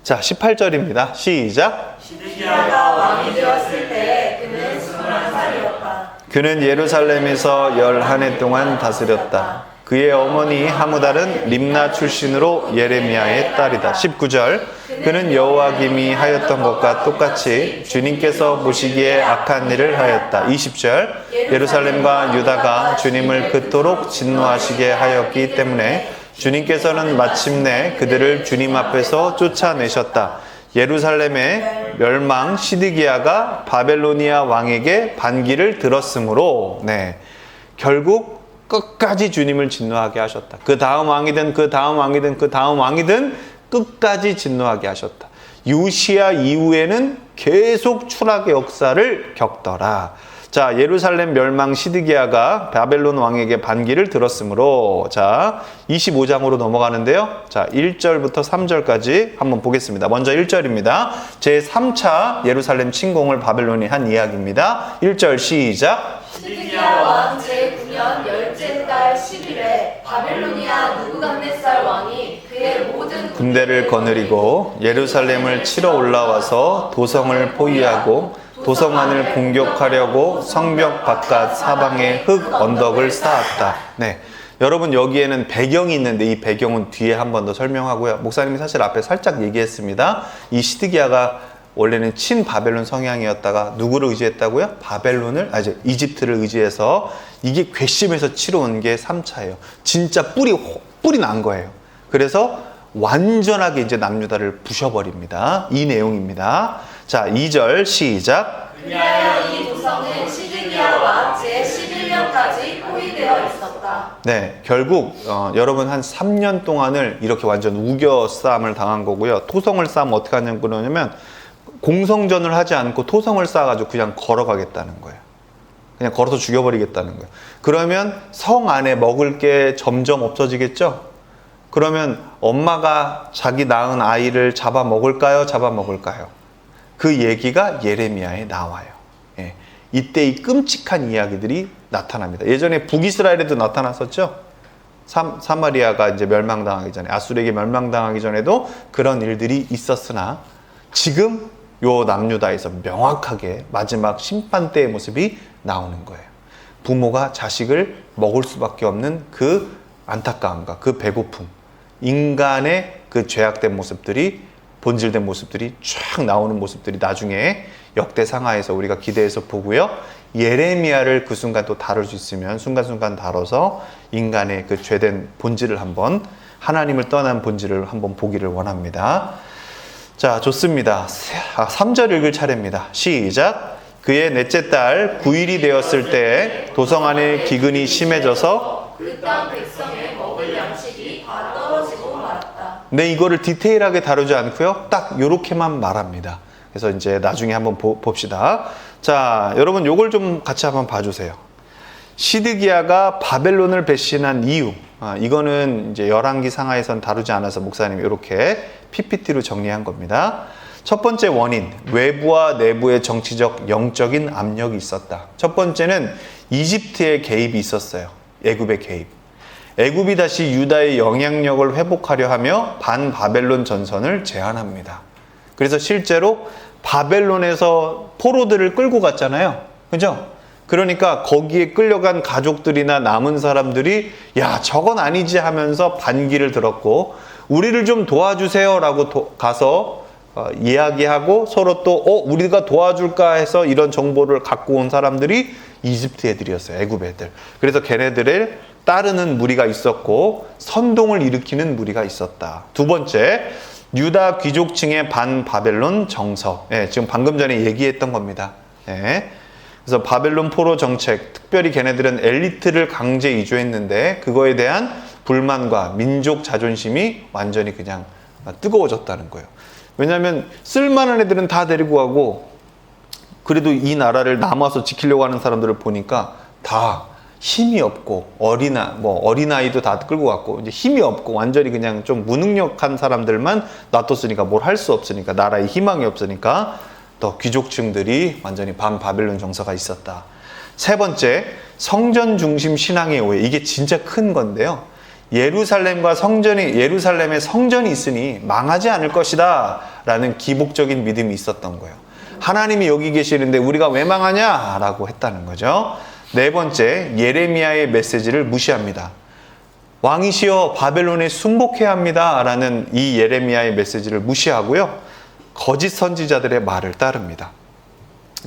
자, 18절입니다. 시작. 시드기야가 왕이 되었을 때 그는 21살이었다. 그는 예루살렘에서 11해 동안 다스렸다. 그의 어머니 하무달은 림나 출신으로 예레미야의 딸이다. 19절. 그는 여호와김이 하였던 것과 똑같이 주님께서 보시기에 악한 일을 하였다. 20절. 예루살렘과 유다가 주님을 그토록 진노하시게 하였기 때문에 주님께서는 마침내 그들을 주님 앞에서 쫓아내셨다. 예루살렘의 멸망 시드기야가 바벨로니아 왕에게 반기를 들었으므로, 네, 결국 끝까지 주님을 진노하게 하셨다. 그 다음 왕이든 그 다음 왕이든 그 다음 왕이든 끝까지 진노하게 하셨다. 요시야 이후에는 계속 추락의 역사를 겪더라. 자, 예루살렘 멸망 시드기야가 바벨론 왕에게 반기를 들었으므로, 자, 25장으로 넘어가는데요. 자, 1절부터 3절까지 한번 보겠습니다. 먼저 1절입니다. 제3차 예루살렘 침공을 바벨론이 한 이야기입니다. 1절 시작. 시드기야 왕 제9년 열째 달 10일에 바벨로니아 느부갓네살 왕이 그의 모든 군대를 거느리고 예루살렘을 치러 올라와서 도성을 포위하고 도성안을 공격하려고 성벽 바깥 사방에 흙 언덕을 쌓았다. 네. 여러분 여기에는 배경이 있는데 이 배경은 뒤에 한 번 더 설명하고요. 목사님이 사실 앞에 살짝 얘기했습니다. 이 시드기야가 원래는 친바벨론 성향이었다가 누구를 의지했다고요? 이집트를 의지해서 이게 괘씸해서 치러온 게 3차예요. 진짜 뿌리 난 거예요. 그래서 완전하게 이제 남유다를 부셔버립니다. 이 내용입니다. 자, 2절 시작. 그리하여 이 도성은 시드기야 왕 제 11년까지 포위되어 있었다. 네, 결국 여러분 한 3년 동안을 이렇게 완전 우겨 싸움을 당한 거고요. 토성을 쌓으면 어떻게 하냐면 그러냐면 공성전을 하지 않고 토성을 쌓아가지고 그냥 걸어가겠다는 거예요. 그냥 걸어서 죽여버리겠다는 거예요. 그러면 성 안에 먹을 게 점점 없어지겠죠? 그러면 엄마가 자기 낳은 아이를 잡아먹을까요? 잡아먹을까요? 그 얘기가 예레미야에 나와요. 예. 이때 이 끔찍한 이야기들이 나타납니다. 예전에 북이스라엘에도 나타났었죠? 사마리아가 이제 멸망당하기 전에, 아수르에게 멸망당하기 전에도 그런 일들이 있었으나 지금 요 남유다에서 명확하게 마지막 심판 때의 모습이 나오는 거예요. 부모가 자식을 먹을 수밖에 없는 그 안타까움과 그 배고픔, 인간의 그 죄악된 모습들이, 본질된 모습들이 쫙 나오는 모습들이 나중에 역대상하에서 우리가 기대해서 보고요. 예레미야를 그 순간 또 다룰 수 있으면 순간순간 다뤄서 인간의 그 죄된 본질을 한번, 하나님을 떠난 본질을 한번 보기를 원합니다. 자, 좋습니다. 3절 읽을 차례입니다. 시작. 그의 넷째 달 9일이 되었을 때 도성 안에 기근이 심해져서 그 땅 백성의 먹을 양식이 다 떨어지고 말았다. 네, 이거를 디테일하게 다루지 않고요. 딱 요렇게만 말합니다. 그래서 이제 나중에 한번 봅시다. 자, 여러분 요걸 좀 같이 한번 봐주세요. 시드기야가 바벨론을 배신한 이유. 이거는 이제 열왕기 상하에선 다루지 않아서 목사님이 이렇게 PPT로 정리한 겁니다. 첫 번째 원인, 외부와 내부의 정치적, 영적인 압력이 있었다. 첫 번째는 이집트의 개입이 있었어요. 애굽의 개입. 애굽이 다시 유다의 영향력을 회복하려 하며 반바벨론 전선을 제안합니다. 그래서 실제로 바벨론에서 포로들을 끌고 갔잖아요. 그죠? 그러니까 거기에 끌려간 가족들이나 남은 사람들이 야, 저건 아니지 하면서 반기를 들었고 우리를 좀 도와주세요 라고 가서 이야기하고 서로 또 우리가 도와줄까 해서 이런 정보를 갖고 온 사람들이 이집트 애들이었어요. 애굽 애들. 그래서 걔네들을 따르는 무리가 있었고 선동을 일으키는 무리가 있었다. 두 번째, 유다 귀족층의 반바벨론 정서. 지금 방금 전에 얘기했던 겁니다. 그래서 바벨론 포로 정책, 특별히 걔네들은 엘리트를 강제 이주했는데 그거에 대한 불만과 민족 자존심이 완전히 그냥 뜨거워졌다는 거예요. 왜냐하면 쓸만한 애들은 다 데리고 가고 그래도 이 나라를 남아서 지키려고 하는 사람들을 보니까 다 힘이 없고 어린아이도 다 끌고 갔고 이제 힘이 없고 완전히 그냥 좀 무능력한 사람들만 놔뒀으니까 뭘 할 수 없으니까 나라에 희망이 없으니까 또 귀족층들이 완전히 반바벨론 정서가 있었다. 세 번째, 성전 중심 신앙의 오해. 이게 진짜 큰 건데요. 예루살렘에 성전이 있으니 망하지 않을 것이다 라는 기복적인 믿음이 있었던 거예요. 하나님이 여기 계시는데 우리가 왜 망하냐 라고 했다는 거죠. 네 번째, 예레미야의 메시지를 무시합니다. 왕이시여 바벨론에 순복해야 합니다 라는 이 예레미야의 메시지를 무시하고요. 거짓 선지자들의 말을 따릅니다.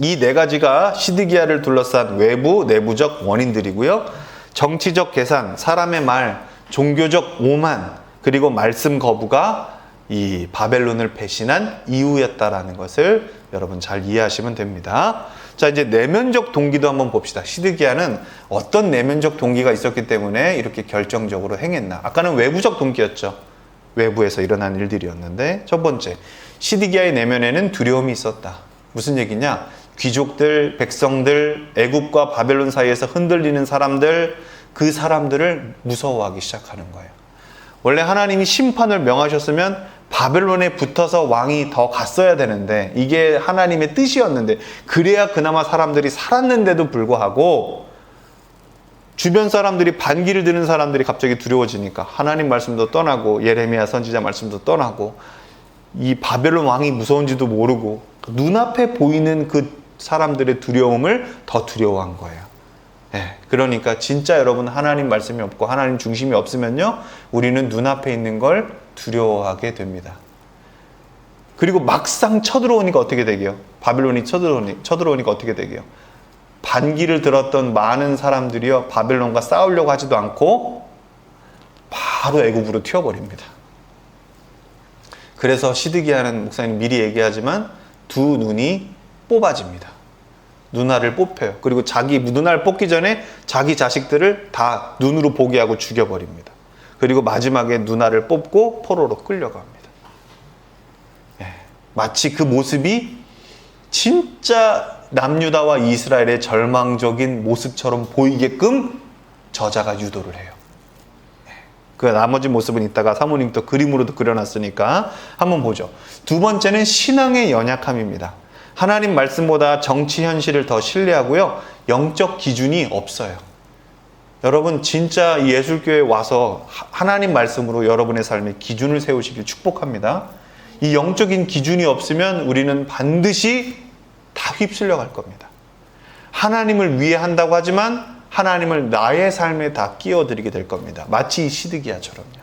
이 네 가지가 시드기야를 둘러싼 외부, 내부적 원인들이고요. 정치적 계산, 사람의 말, 종교적 오만, 그리고 말씀 거부가 이 바벨론을 배신한 이유였다라는 것을 여러분 잘 이해하시면 됩니다. 자, 이제 내면적 동기도 한번 봅시다. 시드기야는 어떤 내면적 동기가 있었기 때문에 이렇게 결정적으로 행했나. 아까는 외부적 동기였죠. 외부에서 일어난 일들이었는데 첫 번째, 시드기야의 내면에는 두려움이 있었다. 무슨 얘기냐? 귀족들, 백성들, 애굽과 바벨론 사이에서 흔들리는 사람들, 그 사람들을 무서워하기 시작하는 거예요. 원래 하나님이 심판을 명하셨으면 바벨론에 붙어서 왕이 더 갔어야 되는데 이게 하나님의 뜻이었는데 그래야 그나마 사람들이 살았는데도 불구하고 주변 사람들이 반기를 드는 사람들이 갑자기 두려워지니까 하나님 말씀도 떠나고 예레미야 선지자 말씀도 떠나고 이 바벨론 왕이 무서운지도 모르고 눈앞에 보이는 그 사람들의 두려움을 더 두려워한 거예요. 예, 그러니까 진짜 여러분 하나님 말씀이 없고 하나님 중심이 없으면요, 우리는 눈앞에 있는 걸 두려워하게 됩니다. 그리고 막상 쳐들어오니까 어떻게 되게요? 바벨론이 쳐들어오니까 어떻게 되게요? 반기를 들었던 많은 사람들이요, 바벨론과 싸우려고 하지도 않고 바로 애굽으로 튀어버립니다. 그래서 시드기야는, 목사님 미리 얘기하지만, 두 눈이 뽑아집니다. 눈알을 뽑혀요. 그리고 자기 눈알 뽑기 전에 자기 자식들을 다 눈으로 보게 하고 죽여버립니다. 그리고 마지막에 눈알을 뽑고 포로로 끌려갑니다. 예, 마치 그 모습이 진짜 남유다와 이스라엘의 절망적인 모습처럼 보이게끔 저자가 유도를 해요. 그 나머지 모습은 이따가 사모님 또 그림으로도 그려놨으니까 한번 보죠. 두 번째는 신앙의 연약함입니다. 하나님 말씀보다 정치 현실을 더 신뢰하고요, 영적 기준이 없어요. 여러분 진짜 이 예술교회에 와서 하나님 말씀으로 여러분의 삶에 기준을 세우시길 축복합니다. 이 영적인 기준이 없으면 우리는 반드시 다 휩쓸려 갈 겁니다. 하나님을 위해 한다고 하지만 하나님을 나의 삶에 다 끼워드리게 될 겁니다. 마치 이 시드기야처럼요.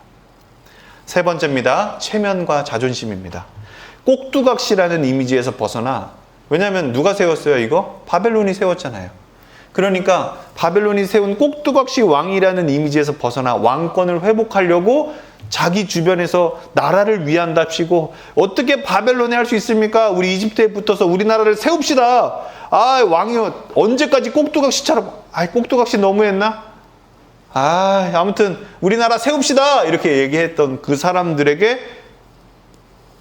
세 번째입니다. 체면과 자존심입니다. 꼭두각시라는 이미지에서 벗어나, 왜냐하면 누가 세웠어요 이거? 바벨론이 세웠잖아요. 그러니까 바벨론이 세운 꼭두각시 왕이라는 이미지에서 벗어나 왕권을 회복하려고 자기 주변에서 나라를 위한답시고, 어떻게 바벨론에 할 수 있습니까? 우리 이집트에 붙어서 우리나라를 세웁시다. 아, 왕이요, 언제까지 꼭두각시처럼, 꼭두각시 너무했나? 아무튼 우리나라 세웁시다 이렇게 얘기했던 그 사람들에게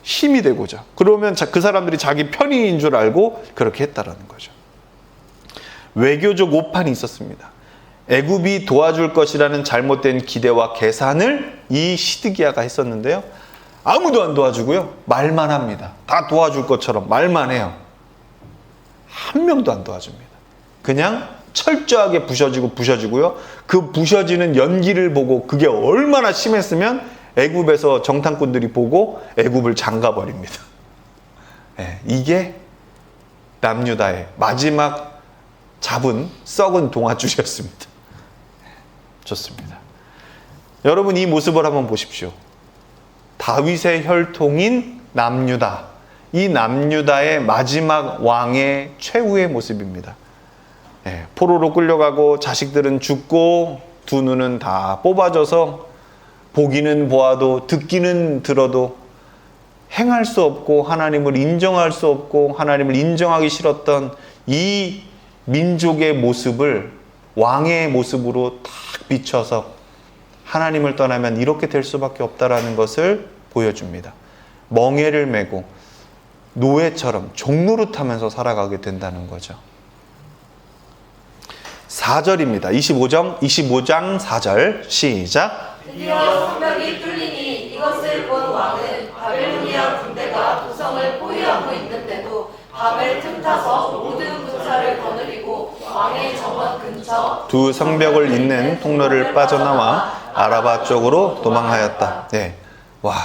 힘이 되고자, 그러면 그 사람들이 자기 편의인 줄 알고 그렇게 했다라는 거죠. 외교적 오판이 있었습니다. 애굽이 도와줄 것이라는 잘못된 기대와 계산을 이 시드기야가 했었는데요, 아무도 안 도와주고요, 말만 합니다. 다 도와줄 것처럼 말만 해요. 한 명도 안 도와줍니다. 그냥 철저하게 부셔지고요, 그 부셔지는 연기를 보고 그게 얼마나 심했으면 애굽에서 정탐꾼들이 보고 애굽을 잠가버립니다. 네, 이게 남유다의 마지막 잡은 썩은 동아줄이었습니다. 좋습니다. 여러분 이 모습을 한번 보십시오. 다윗의 혈통인 남유다, 이 남유다의 마지막 왕의 최후의 모습입니다. 포로로 끌려가고 자식들은 죽고 두 눈은 다 뽑아져서 보기는 보아도 듣기는 들어도 행할 수 없고 하나님을 인정할 수 없고 하나님을 인정하기 싫었던 이 민족의 모습을 왕의 모습으로 딱 비춰서 하나님을 떠나면 이렇게 될 수밖에 없다라는 것을 보여줍니다. 멍에를 메고 노예처럼 종노릇하면서 살아가게 된다는 거죠. 4절입니다. 25장 4절 시작. 드디어 성벽이 뚫리니 이것을 본 왕은 바벨로니아 군대가 도성을 포위하고 있는데도 밤을 틈타서 모든 군사를 거느리고 왕의 정원 근처 두 성벽을 잇는 통로를 빠져나와 아라바 쪽으로 도망하였다. 네. 와,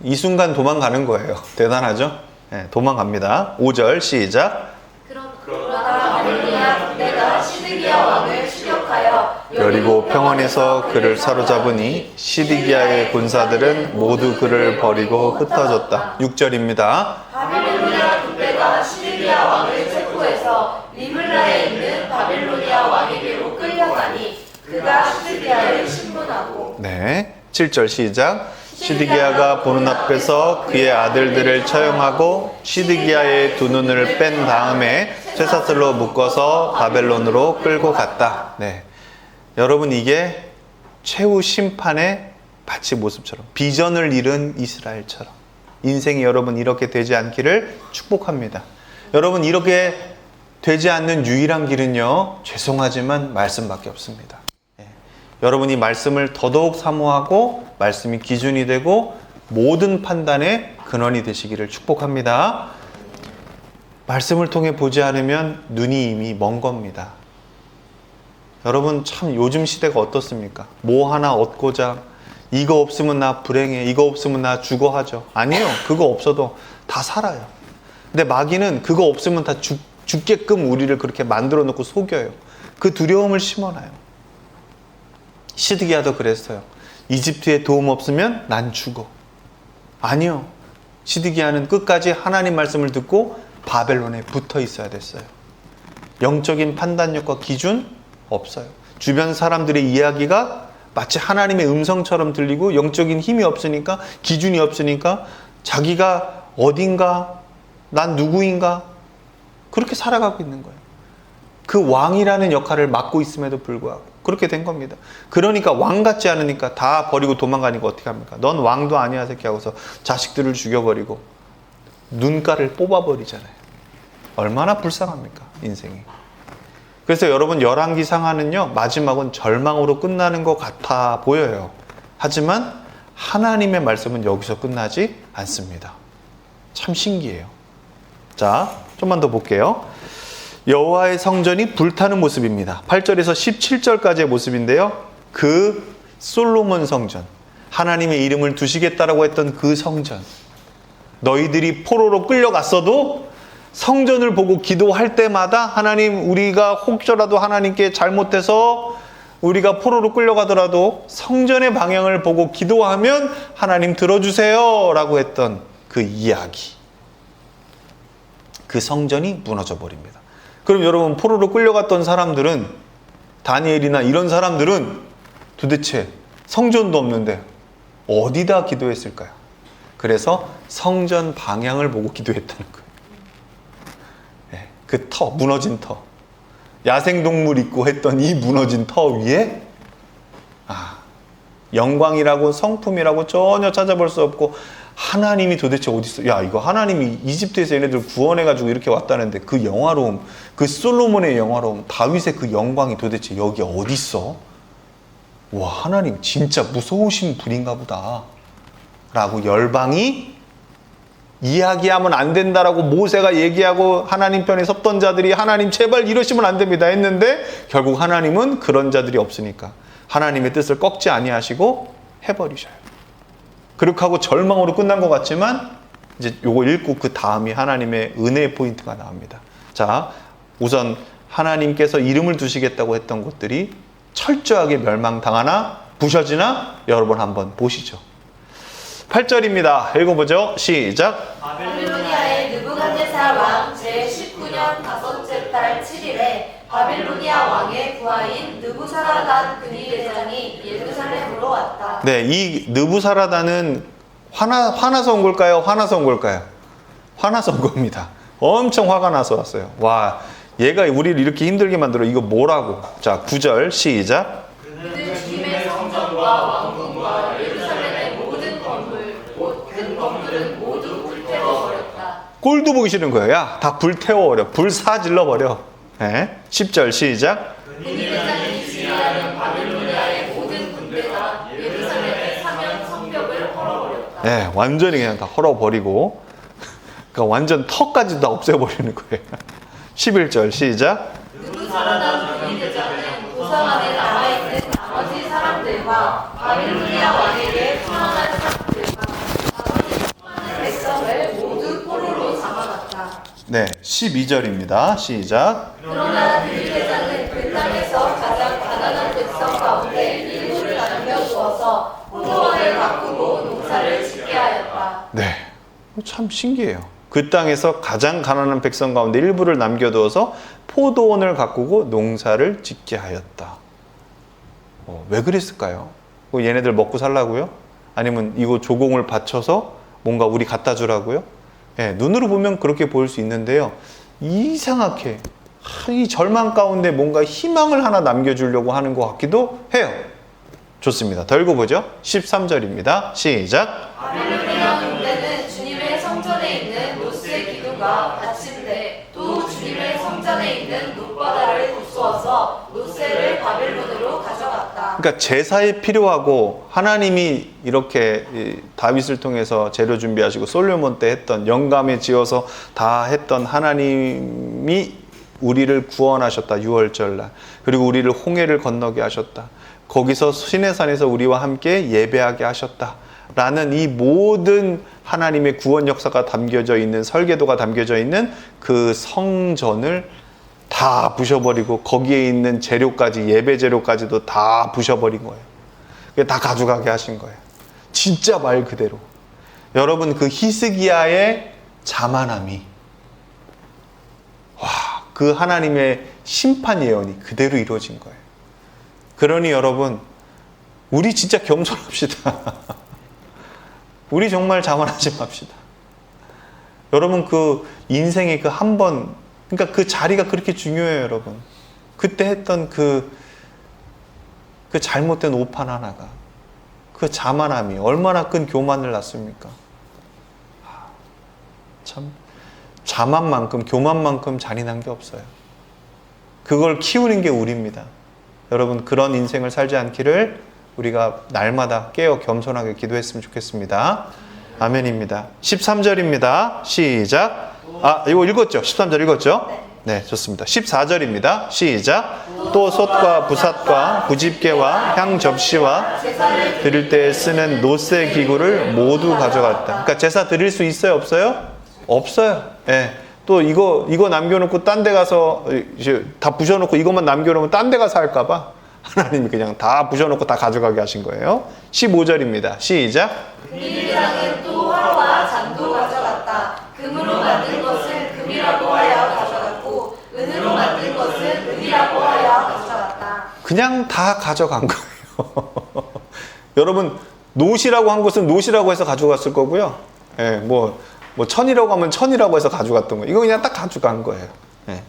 이 순간 도망가는 거예요. 대단하죠? 네, 도망갑니다. 5절 시작. 그러나 바벨로니아 군대가 시드기야 왕을 추격하여 여리고 평원에서 그를 사로잡으니 시드기야의 군사들은 모두 그를 버리고 흩어졌다. 6절입니다. 바벨로니아 군대가 시드기야 왕을 체포해서 리블라에 있는 바벨로니아 왕에게로 끌려가니 그가 시드기야를 신문하고. 네, 7절 시작. 시드기야가 보는 앞에서 그의 아들들을 처형하고 시드기야의 두 눈을 뺀 다음에 쇠사슬로 묶어서 바벨론으로 끌고 갔다. 네, 여러분 이게 최후 심판의 마치 모습처럼 비전을 잃은 이스라엘처럼 인생이 여러분 이렇게 되지 않기를 축복합니다. 여러분 이렇게 되지 않는 유일한 길은요, 죄송하지만 말씀밖에 없습니다. 여러분이 말씀을 더더욱 사모하고 말씀이 기준이 되고 모든 판단의 근원이 되시기를 축복합니다. 말씀을 통해 보지 않으면 눈이 이미 먼 겁니다. 여러분 참 요즘 시대가 어떻습니까? 뭐 하나 얻고자 이거 없으면 나 불행해, 이거 없으면 나 죽어 하죠. 아니에요. 그거 없어도 다 살아요. 근데 마귀는 그거 없으면 다 죽게끔 우리를 그렇게 만들어 놓고 속여요. 그 두려움을 심어놔요. 시드기야도 그랬어요. 이집트에 도움 없으면 난 죽어. 아니요. 시드기야는 끝까지 하나님 말씀을 듣고 바벨론에 붙어 있어야 됐어요. 영적인 판단력과 기준 없어요. 주변 사람들의 이야기가 마치 하나님의 음성처럼 들리고 영적인 힘이 없으니까, 기준이 없으니까 자기가 어딘가, 난 누구인가, 그렇게 살아가고 있는 거예요. 그 왕이라는 역할을 맡고 있음에도 불구하고 그렇게 된 겁니다. 그러니까 왕 같지 않으니까 다 버리고 도망가니까 어떻게 합니까? 넌 왕도 아니야 새끼 하고서 자식들을 죽여버리고 눈가를 뽑아버리잖아요. 얼마나 불쌍합니까? 인생이. 그래서 여러분, 열왕기상하는요, 마지막은 절망으로 끝나는 것 같아 보여요. 하지만 하나님의 말씀은 여기서 끝나지 않습니다. 참 신기해요. 자, 좀만 더 볼게요. 여호와의 성전이 불타는 모습입니다. 8절에서 17절까지의 모습인데요. 그 솔로몬 성전, 하나님의 이름을 두시겠다라고 했던 그 성전, 너희들이 포로로 끌려갔어도 성전을 보고 기도할 때마다 하나님, 우리가 혹여라도 하나님께 잘못해서 우리가 포로로 끌려가더라도 성전의 방향을 보고 기도하면 하나님 들어주세요 라고 했던 그 이야기, 그 성전이 무너져 버립니다. 그럼 여러분, 포로로 끌려갔던 사람들은, 다니엘이나 이런 사람들은 도대체 성전도 없는데 어디다 기도했을까요? 그래서 성전 방향을 보고 기도했다는 거예요. 그 터, 무너진 터, 야생동물 있고 했던 이 무너진 터 위에 영광이라고 성품이라고 전혀 찾아볼 수 없고, 하나님이 도대체 어디 있어? 야, 이거 하나님이 이집트에서 얘네들 구원해가지고 이렇게 왔다는데 그 영화로움, 그 솔로몬의 영화로움, 다윗의 그 영광이 도대체 여기 어디 있어? 와, 하나님 진짜 무서우신 분인가 보다 라고 열방이, 이야기하면 안 된다라고 모세가 얘기하고 하나님 편에 섰던 자들이 하나님 제발 이러시면 안 됩니다 했는데, 결국 하나님은 그런 자들이 없으니까 하나님의 뜻을 꺾지 아니하시고 해버리셔요. 그렇게 하고 절망으로 끝난 것 같지만, 이제 요거 읽고 그 다음이 하나님의 은혜의 포인트가 나옵니다. 자, 우선 하나님께서 이름을 두시겠다고 했던 곳들이 철저하게 멸망당하나 부셔지나 여러분 한번 보시죠. 8절입니다. 읽어보죠. 시작. 바빌로니아의 느부갓네살 왕 제19년 5째 달 7일에 바빌로니아 왕의 부하인 느부사라단 근위대장이 예루살렘으로 왔다. 네, 이 느부사라단은 화나서 온 걸까요? 화나서 온 걸까요? 화나서 온 겁니다. 엄청 화가 나서 왔어요. 와, 얘가 우리를 이렇게 힘들게 만들어. 이거 뭐라고? 자, 9절 시작. 그는 주님의 성전과 왕궁과 예루살렘의 모든 건물, 큰 건물은 모두 불태워버렸다. 꼴도 보기 싫은 거예요. 야, 다 불태워버려. 불사질러버려. 네, 10절 시작. 근위대장이 지휘하는 바빌로니아의 모든 군대가 예루살렘의 사면 성벽을 헐어버렸다. 네, 완전히 그냥 다 헐어버리고, 그러니까 완전 턱까지 다 없애버리는 거예요. 11절 시작. 느부사라단 근위대장은 도성 안에 남아있는 나머지 사람들과 바빌로니아 왕에게 투항한 사람들과 나머지 수많은 백성을 모두 포로로 잡아갔다. 네, 12절입니다. 시작. 그러나 근위대장은 그 땅에서 가장 가난한 백성 가운데 일부를 남겨두어서 포도원을 가꾸고 농사를 짓게 하였다. 네, 참 신기해요. 그 땅에서 가장 가난한 백성 가운데 일부를 남겨두어서 포도원을 가꾸고 농사를 짓게 하였다. 왜 그랬을까요? 얘네들 먹고 살라고요? 아니면 이거 조공을 바쳐서 뭔가 우리 갖다 주라고요? 네, 눈으로 보면 그렇게 보일 수 있는데요. 이상하게 이 절망 가운데 뭔가 희망을 하나 남겨주려고 하는 것 같기도 해요. 좋습니다. 더 읽어보죠. 13절입니다. 시작. 바빌로니아 군대는 주님의 성전에 있는 노스의 기둥과 받침대 또 주님의 성전에 있는 놋바다를 부수어서 노스를 바빌론으로 가져갔다. 그러니까 제사에 필요하고 하나님이 이렇게 다윗을 통해서 재료 준비하시고 솔로몬 때 했던 영감에 지어서 다 했던 하나님이 우리를 구원하셨다. 6월절날. 그리고 우리를 홍해를 건너게 하셨다. 거기서 시내산에서 우리와 함께 예배하게 하셨다 라는 이 모든 하나님의 구원 역사가 담겨져 있는, 설계도가 담겨져 있는 그 성전을 다 부셔버리고 거기에 있는 재료까지, 예배 재료까지도 다 부셔버린 거예요. 다 가져가게 하신 거예요. 진짜 말 그대로. 여러분, 그 히스기야의 자만함이, 그 하나님의 심판 예언이 그대로 이루어진 거예요. 그러니 여러분, 우리 진짜 겸손합시다. 우리 정말 자만하지 맙시다. 여러분, 그 인생의 그 한 번, 그러니까 그 자리가 그렇게 중요해요, 여러분. 그때 했던 그 잘못된 오판 하나가, 그 자만함이 얼마나 큰 교만을 낳습니까? 참, 자만만큼, 교만만큼 잔인한 게 없어요. 그걸 키우는 게 우리입니다. 여러분, 그런 인생을 살지 않기를 우리가 날마다 깨어 겸손하게 기도했으면 좋겠습니다. 아멘입니다. 13절입니다. 시작. 이거 읽었죠? 13절 읽었죠? 네, 좋습니다. 14절입니다. 시작. 또 솥과 부삿과 부집개와 향 접시와 드릴 때 쓰는 노새 기구를 모두 가져갔다. 그러니까 제사 드릴 수 있어요? 없어요? 없어요. 예. 또 이거 남겨놓고 딴 데 가서 이제 다 부셔놓고 이것만 남겨놓으면 딴 데 가서 할까봐 하나님이 그냥 다 부셔놓고 다 가져가게 하신 거예요. 15절입니다. 시작. 금일장은 또 화와 잔도 가져갔다. 금으로 만든 것은 금이라고 하여 가져갔고 은으로 만든 것은 은이라고 하여 가져갔다. 그냥 다 가져간 거예요. 여러분, 노시라고 한 것은 노시라고 해서 가져갔을 거고요. 예, 뭐 천이라고 하면 천이라고 해서 가져갔던 거예요. 이거 그냥 딱 가져간 거예요. 예.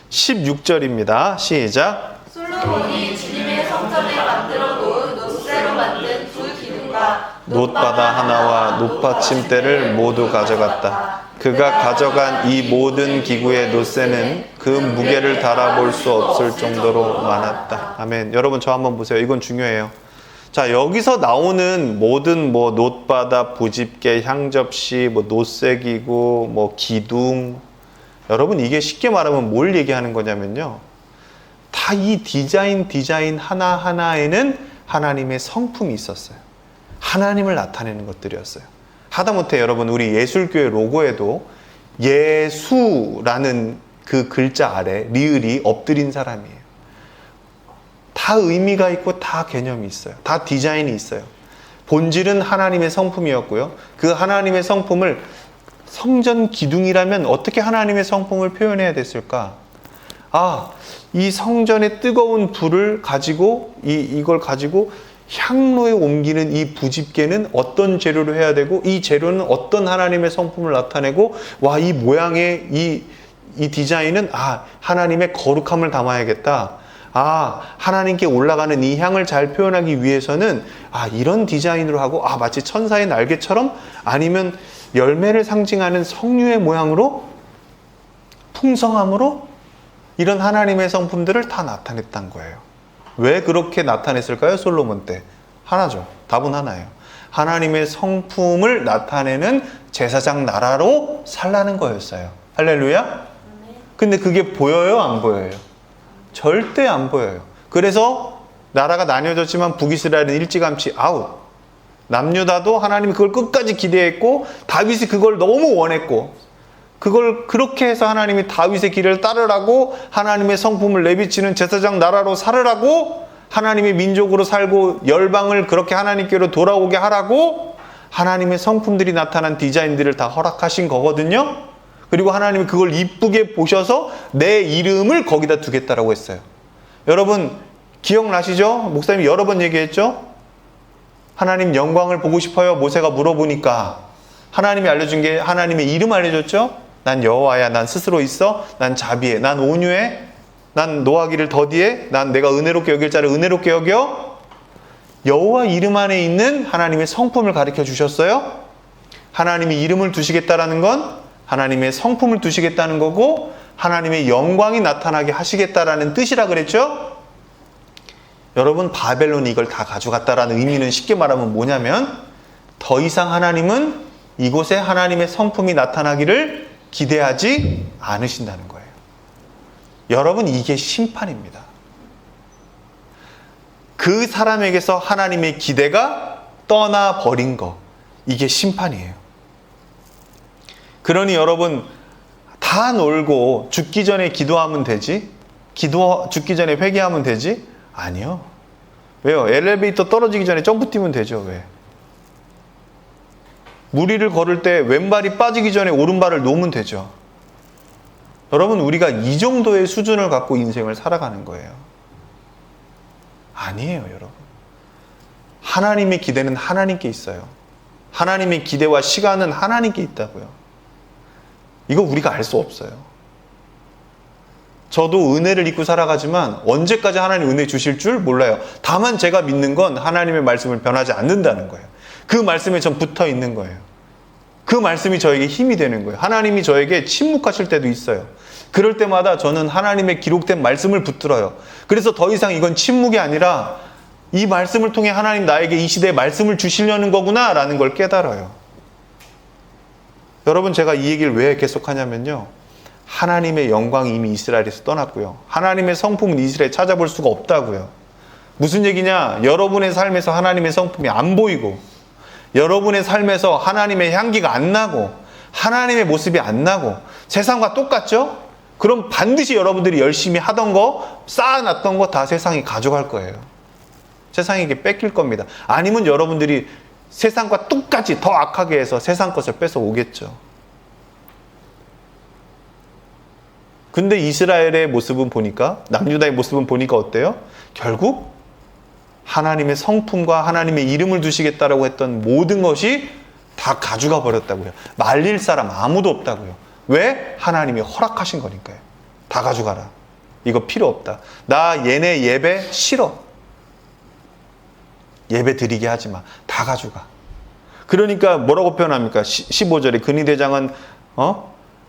16절입니다. 시작. 솔로몬이 주님의 성전에 만들어 놓은 노새로 만든 두 기둥과 놋바다 하나와 놋받침대를 모두 가져갔다. 그가 가져간 이 모든 기구의 놋새는 그 무게를 달아볼 수 없을 정도로 많았다. 아멘. 여러분, 저 한번 보세요. 이건 중요해요. 자, 여기서 나오는 모든 놋바다, 부집개, 향접시, 놋새 기구, 기둥, 여러분, 이게 쉽게 말하면 뭘 얘기하는 거냐면요, 다 이 디자인 하나하나에는 하나님의 성품이 있었어요. 하나님을 나타내는 것들이었어요. 하다못해 여러분, 우리 예술교회 로고에도 예수라는 그 글자 아래 리을이 엎드린 사람이에요. 다 의미가 있고 다 개념이 있어요. 다 디자인이 있어요. 본질은 하나님의 성품이었고요. 그 하나님의 성품을 성전 기둥이라면 어떻게 하나님의 성품을 표현해야 됐을까? 이 성전의 뜨거운 불을 가지고 이걸 가지고 향로에 옮기는 이 부집개는 어떤 재료로 해야 되고, 이 재료는 어떤 하나님의 성품을 나타내고, 이 모양의 이 디자인은 하나님의 거룩함을 담아야겠다. 하나님께 올라가는 이 향을 잘 표현하기 위해서는 이런 디자인으로 하고, 마치 천사의 날개처럼, 아니면 열매를 상징하는 석류의 모양으로, 풍성함으로 이런 하나님의 성품들을 다 나타냈단 거예요. 왜 그렇게 나타냈을까요? 솔로몬 때. 하나죠. 답은 하나예요. 하나님의 성품을 나타내는 제사장 나라로 살라는 거였어요. 할렐루야? 근데 그게 보여요? 안 보여요? 절대 안 보여요. 그래서 나라가 나뉘어졌지만 북이스라엘은 일찌감치 아웃. 남유다도 하나님이 그걸 끝까지 기대했고, 다윗이 그걸 너무 원했고, 그걸 그렇게 해서 하나님이 다윗의 길을 따르라고, 하나님의 성품을 내비치는 제사장 나라로 살으라고, 하나님의 민족으로 살고 열방을 그렇게 하나님께로 돌아오게 하라고 하나님의 성품들이 나타난 디자인들을 다 허락하신 거거든요. 그리고 하나님이 그걸 이쁘게 보셔서 내 이름을 거기다 두겠다라고 했어요. 여러분 기억나시죠? 목사님이 여러 번 얘기했죠? 하나님 영광을 보고 싶어요. 모세가 물어보니까 하나님이 알려준 게 하나님의 이름 알려줬죠? 난 여호와야. 난 스스로 있어. 난 자비해. 난 온유해. 난 노하기를 더디해. 난 내가 은혜롭게 여길 자를 은혜롭게 여겨. 여호와 이름 안에 있는 하나님의 성품을 가르쳐 주셨어요. 하나님이 이름을 두시겠다라는 건 하나님의 성품을 두시겠다는 거고, 하나님의 영광이 나타나게 하시겠다라는 뜻이라 그랬죠. 여러분 바벨론이 이걸 다 가져갔다라는 의미는 쉽게 말하면 뭐냐면, 더 이상 하나님은 이곳에 하나님의 성품이 나타나기를 기대하지 않으신다는 거예요. 여러분 이게 심판입니다. 그 사람에게서 하나님의 기대가 떠나버린 거, 이게 심판이에요. 그러니 여러분, 다 놀고 죽기 전에 기도하면 되지? 죽기 전에 회개하면 되지? 아니요. 왜요? 엘리베이터 떨어지기 전에 점프 뛰면 되죠. 왜? 무리를 걸을 때 왼발이 빠지기 전에 오른발을 놓으면 되죠. 여러분, 우리가 이 정도의 수준을 갖고 인생을 살아가는 거예요. 아니에요, 여러분. 하나님의 기대는 하나님께 있어요. 하나님의 기대와 시간은 하나님께 있다고요. 이거 우리가 알 수 없어요. 저도 은혜를 입고 살아가지만 언제까지 하나님 은혜 주실 줄 몰라요. 다만 제가 믿는 건 하나님의 말씀을 변하지 않는다는 거예요. 그 말씀에 전 붙어 있는 거예요. 그 말씀이 저에게 힘이 되는 거예요. 하나님이 저에게 침묵하실 때도 있어요. 그럴 때마다 저는 하나님의 기록된 말씀을 붙들어요. 그래서 더 이상 이건 침묵이 아니라 이 말씀을 통해 하나님 나에게 이 시대에 말씀을 주시려는 거구나 라는 걸 깨달아요. 여러분, 제가 이 얘기를 왜 계속하냐면요, 하나님의 영광이 이미 이스라엘에서 떠났고요, 하나님의 성품은 이스라엘에 찾아볼 수가 없다고요. 무슨 얘기냐? 여러분의 삶에서 하나님의 성품이 안 보이고, 여러분의 삶에서 하나님의 향기가 안 나고, 하나님의 모습이 안 나고, 세상과 똑같죠? 그럼 반드시 여러분들이 열심히 하던 거, 쌓아놨던 거 다 세상이 가져갈 거예요. 세상에게 뺏길 겁니다. 아니면 여러분들이 세상과 똑같이 더 악하게 해서 세상 것을 뺏어 오겠죠. 근데 이스라엘의 모습은 보니까, 남유다의 모습은 보니까 어때요? 결국 하나님의 성품과 하나님의 이름을 두시겠다라고 했던 모든 것이 다 가져가 버렸다고요. 말릴 사람 아무도 없다고요. 왜? 하나님이 허락하신 거니까요. 다 가져가라. 이거 필요 없다. 나 얘네 예배 싫어. 예배 드리게 하지 마. 다 가져가. 그러니까 뭐라고 표현합니까? 15절에 근위대장은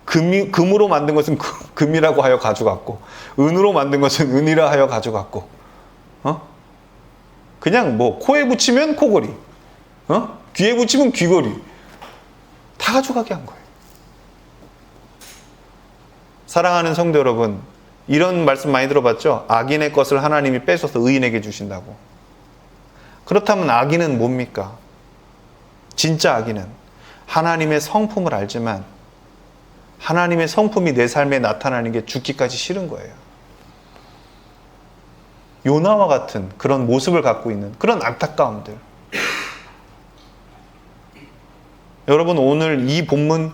금으로 만든 것은 금이라고 하여 가져갔고, 은으로 만든 것은 은이라 하여 가져갔고, 그냥 뭐 코에 붙이면 코골이, 귀에 붙이면 귀걸이, 다 가져가게 한 거예요. 사랑하는 성도 여러분, 이런 말씀 많이 들어봤죠? 악인의 것을 하나님이 뺏어서 의인에게 주신다고. 그렇다면 악인은 뭡니까? 진짜 악인은 하나님의 성품을 알지만 하나님의 성품이 내 삶에 나타나는 게 죽기까지 싫은 거예요. 요나와 같은 그런 모습을 갖고 있는 그런 안타까움들. 여러분, 오늘 이 본문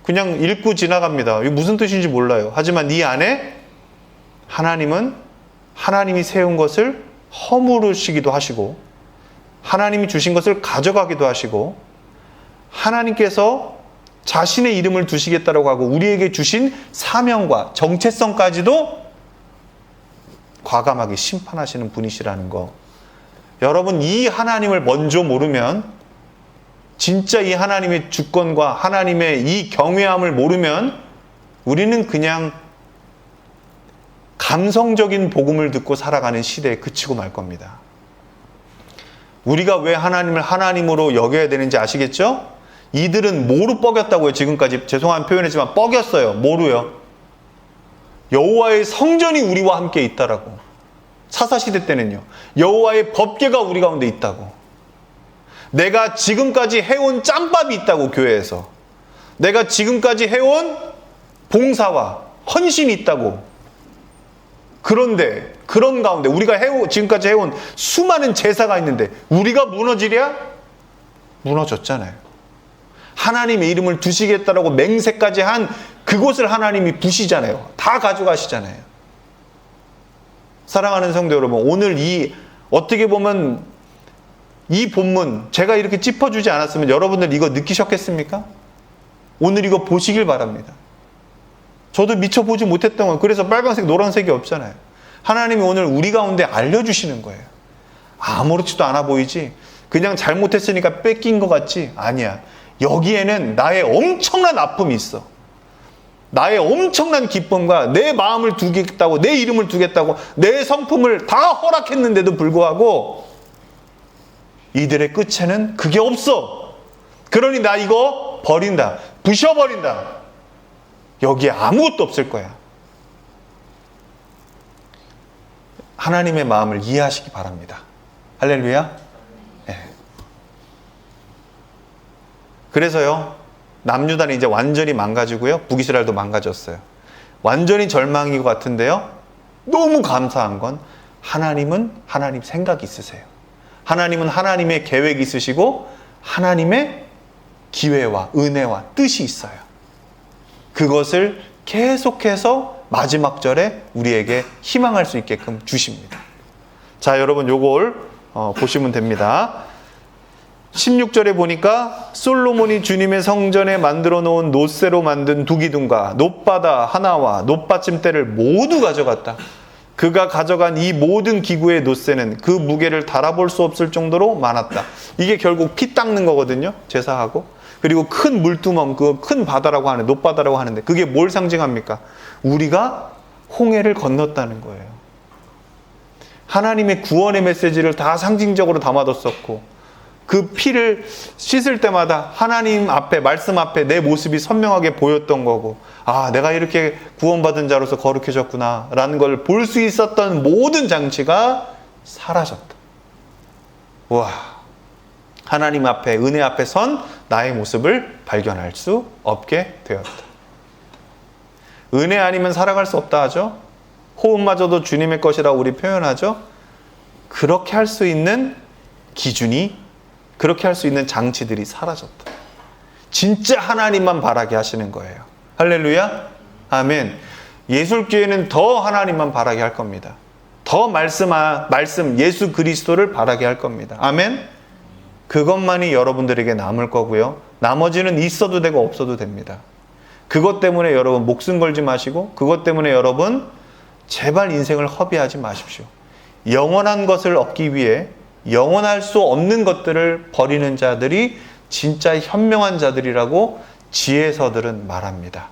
그냥 읽고 지나갑니다. 이게 무슨 뜻인지 몰라요. 하지만 이 안에 하나님은 하나님이 세운 것을 허물으시기도 하시고, 하나님이 주신 것을 가져가기도 하시고, 하나님께서 자신의 이름을 두시겠다라고 하고 우리에게 주신 사명과 정체성까지도 과감하게 심판하시는 분이시라는 거. 여러분, 이 하나님을 먼저 모르면, 진짜 이 하나님의 주권과 하나님의 이 경외함을 모르면 우리는 그냥 감성적인 복음을 듣고 살아가는 시대에 그치고 말 겁니다. 우리가 왜 하나님을 하나님으로 여겨야 되는지 아시겠죠? 이들은 뭐로 뻐겼다고요? 지금까지 죄송한 표현이지만 뻐겼어요. 뭐로요? 여호와의 성전이 우리와 함께 있다라고. 사사시대 때는요, 여호와의 법궤가 우리 가운데 있다고. 내가 지금까지 해온 짬밥이 있다고, 교회에서. 내가 지금까지 해온 봉사와 헌신이 있다고. 그런데 그런 가운데 우리가 지금까지 해온 수많은 제사가 있는데 우리가 무너지랴? 무너졌잖아요. 하나님의 이름을 두시겠다라고 맹세까지 한 그곳을 하나님이 부시잖아요. 다 가져가시잖아요. 사랑하는 성도 여러분, 오늘 어떻게 보면 이 본문 제가 이렇게 짚어주지 않았으면 여러분들 이거 느끼셨겠습니까? 오늘 이거 보시길 바랍니다. 저도 미처 보지 못했던 건, 그래서 빨간색 노란색이 없잖아요. 하나님이 오늘 우리 가운데 알려주시는 거예요. 아무렇지도 않아 보이지? 그냥 잘못했으니까 뺏긴 것 같지? 아니야. 여기에는 나의 엄청난 아픔이 있어. 나의 엄청난 기쁨과 내 마음을 두겠다고, 내 이름을 두겠다고, 내 성품을 다 허락했는데도 불구하고 이들의 끝에는 그게 없어. 그러니 나 이거 버린다. 부셔버린다. 여기에 아무것도 없을 거야. 하나님의 마음을 이해하시기 바랍니다. 할렐루야. 네. 그래서요, 남유다는 이제 완전히 망가지고요, 북이스라엘도 망가졌어요. 완전히 절망인 것 같은데요, 너무 감사한 건 하나님은 하나님 생각이 있으세요. 하나님은 하나님의 계획이 있으시고 하나님의 기회와 은혜와 뜻이 있어요. 그것을 계속해서 마지막 절에 우리에게 희망할 수 있게끔 주십니다. 자, 여러분 요걸 보시면 됩니다. 16절에 보니까 솔로몬이 주님의 성전에 만들어 놓은 놋쇠로 만든 두 기둥과 놋바다 하나와 놋받침대를 모두 가져갔다. 그가 가져간 이 모든 기구의 놋쇠는 그 무게를 달아볼 수 없을 정도로 많았다. 이게 결국 피 닦는 거거든요, 제사하고. 그리고 큰 물두멍, 그 큰 바다라고 하는, 놋바다라고 하는데 그게 뭘 상징합니까? 우리가 홍해를 건넜다는 거예요. 하나님의 구원의 메시지를 다 상징적으로 담아뒀었고, 그 피를 씻을 때마다 하나님 앞에, 말씀 앞에 내 모습이 선명하게 보였던 거고, 아, 내가 이렇게 구원받은 자로서 거룩해졌구나 라는 걸 볼 수 있었던 모든 장치가 사라졌다. 와, 하나님 앞에, 은혜 앞에 선 나의 모습을 발견할 수 없게 되었다. 은혜 아니면 살아갈 수 없다 하죠. 호흡마저도 주님의 것이라고 우리 표현하죠. 그렇게 할 수 있는 기준이, 그렇게 할 수 있는 장치들이 사라졌다. 진짜 하나님만 바라게 하시는 거예요. 할렐루야, 아멘. 예술교회는 더 하나님만 바라게 할 겁니다. 더 말씀 예수 그리스도를 바라게 할 겁니다. 아멘. 그것만이 여러분들에게 남을 거고요, 나머지는 있어도 되고 없어도 됩니다. 그것 때문에 여러분 목숨 걸지 마시고, 그것 때문에 여러분 제발 인생을 허비하지 마십시오. 영원한 것을 얻기 위해 영원할 수 없는 것들을 버리는 자들이 진짜 현명한 자들이라고 지혜서들은 말합니다.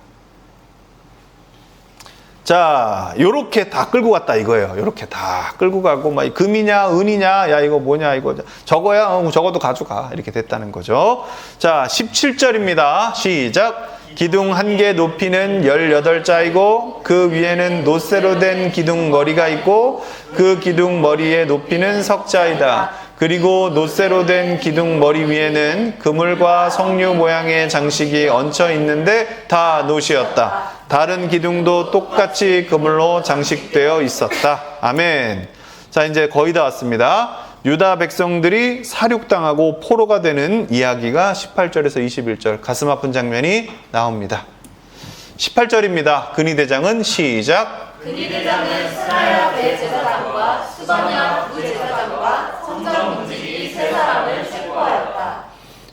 자, 요렇게 다 끌고 갔다 이거예요. 요렇게 다 끌고 가고, 막 금이냐 은이냐, 야 이거 뭐냐, 이거 저거야, 저거도 가져가, 이렇게 됐다는 거죠. 자, 17절입니다. 시작. 기둥 한 개 높이는 18자이고 그 위에는 놋쇠로 된 기둥 머리가 있고 그 기둥 머리의 높이는 석자이다. 그리고 놋쇠로 된 기둥 머리 위에는 그물과 석류 모양의 장식이 얹혀 있는데 다 놋이었다. 다른 기둥도 똑같이 그물로 장식되어 있었다. 아멘. 자, 이제 거의 다 왔습니다. 유다 백성들이 사륙당하고 포로가 되는 이야기가 18절에서 21절, 가슴 아픈 장면이 나옵니다. 18절입니다. 근위대장은 시작. 근위대장은 스라야 대제사장과 수바냐 부제사장과 성전 문지기 세 사람을 체포하였다.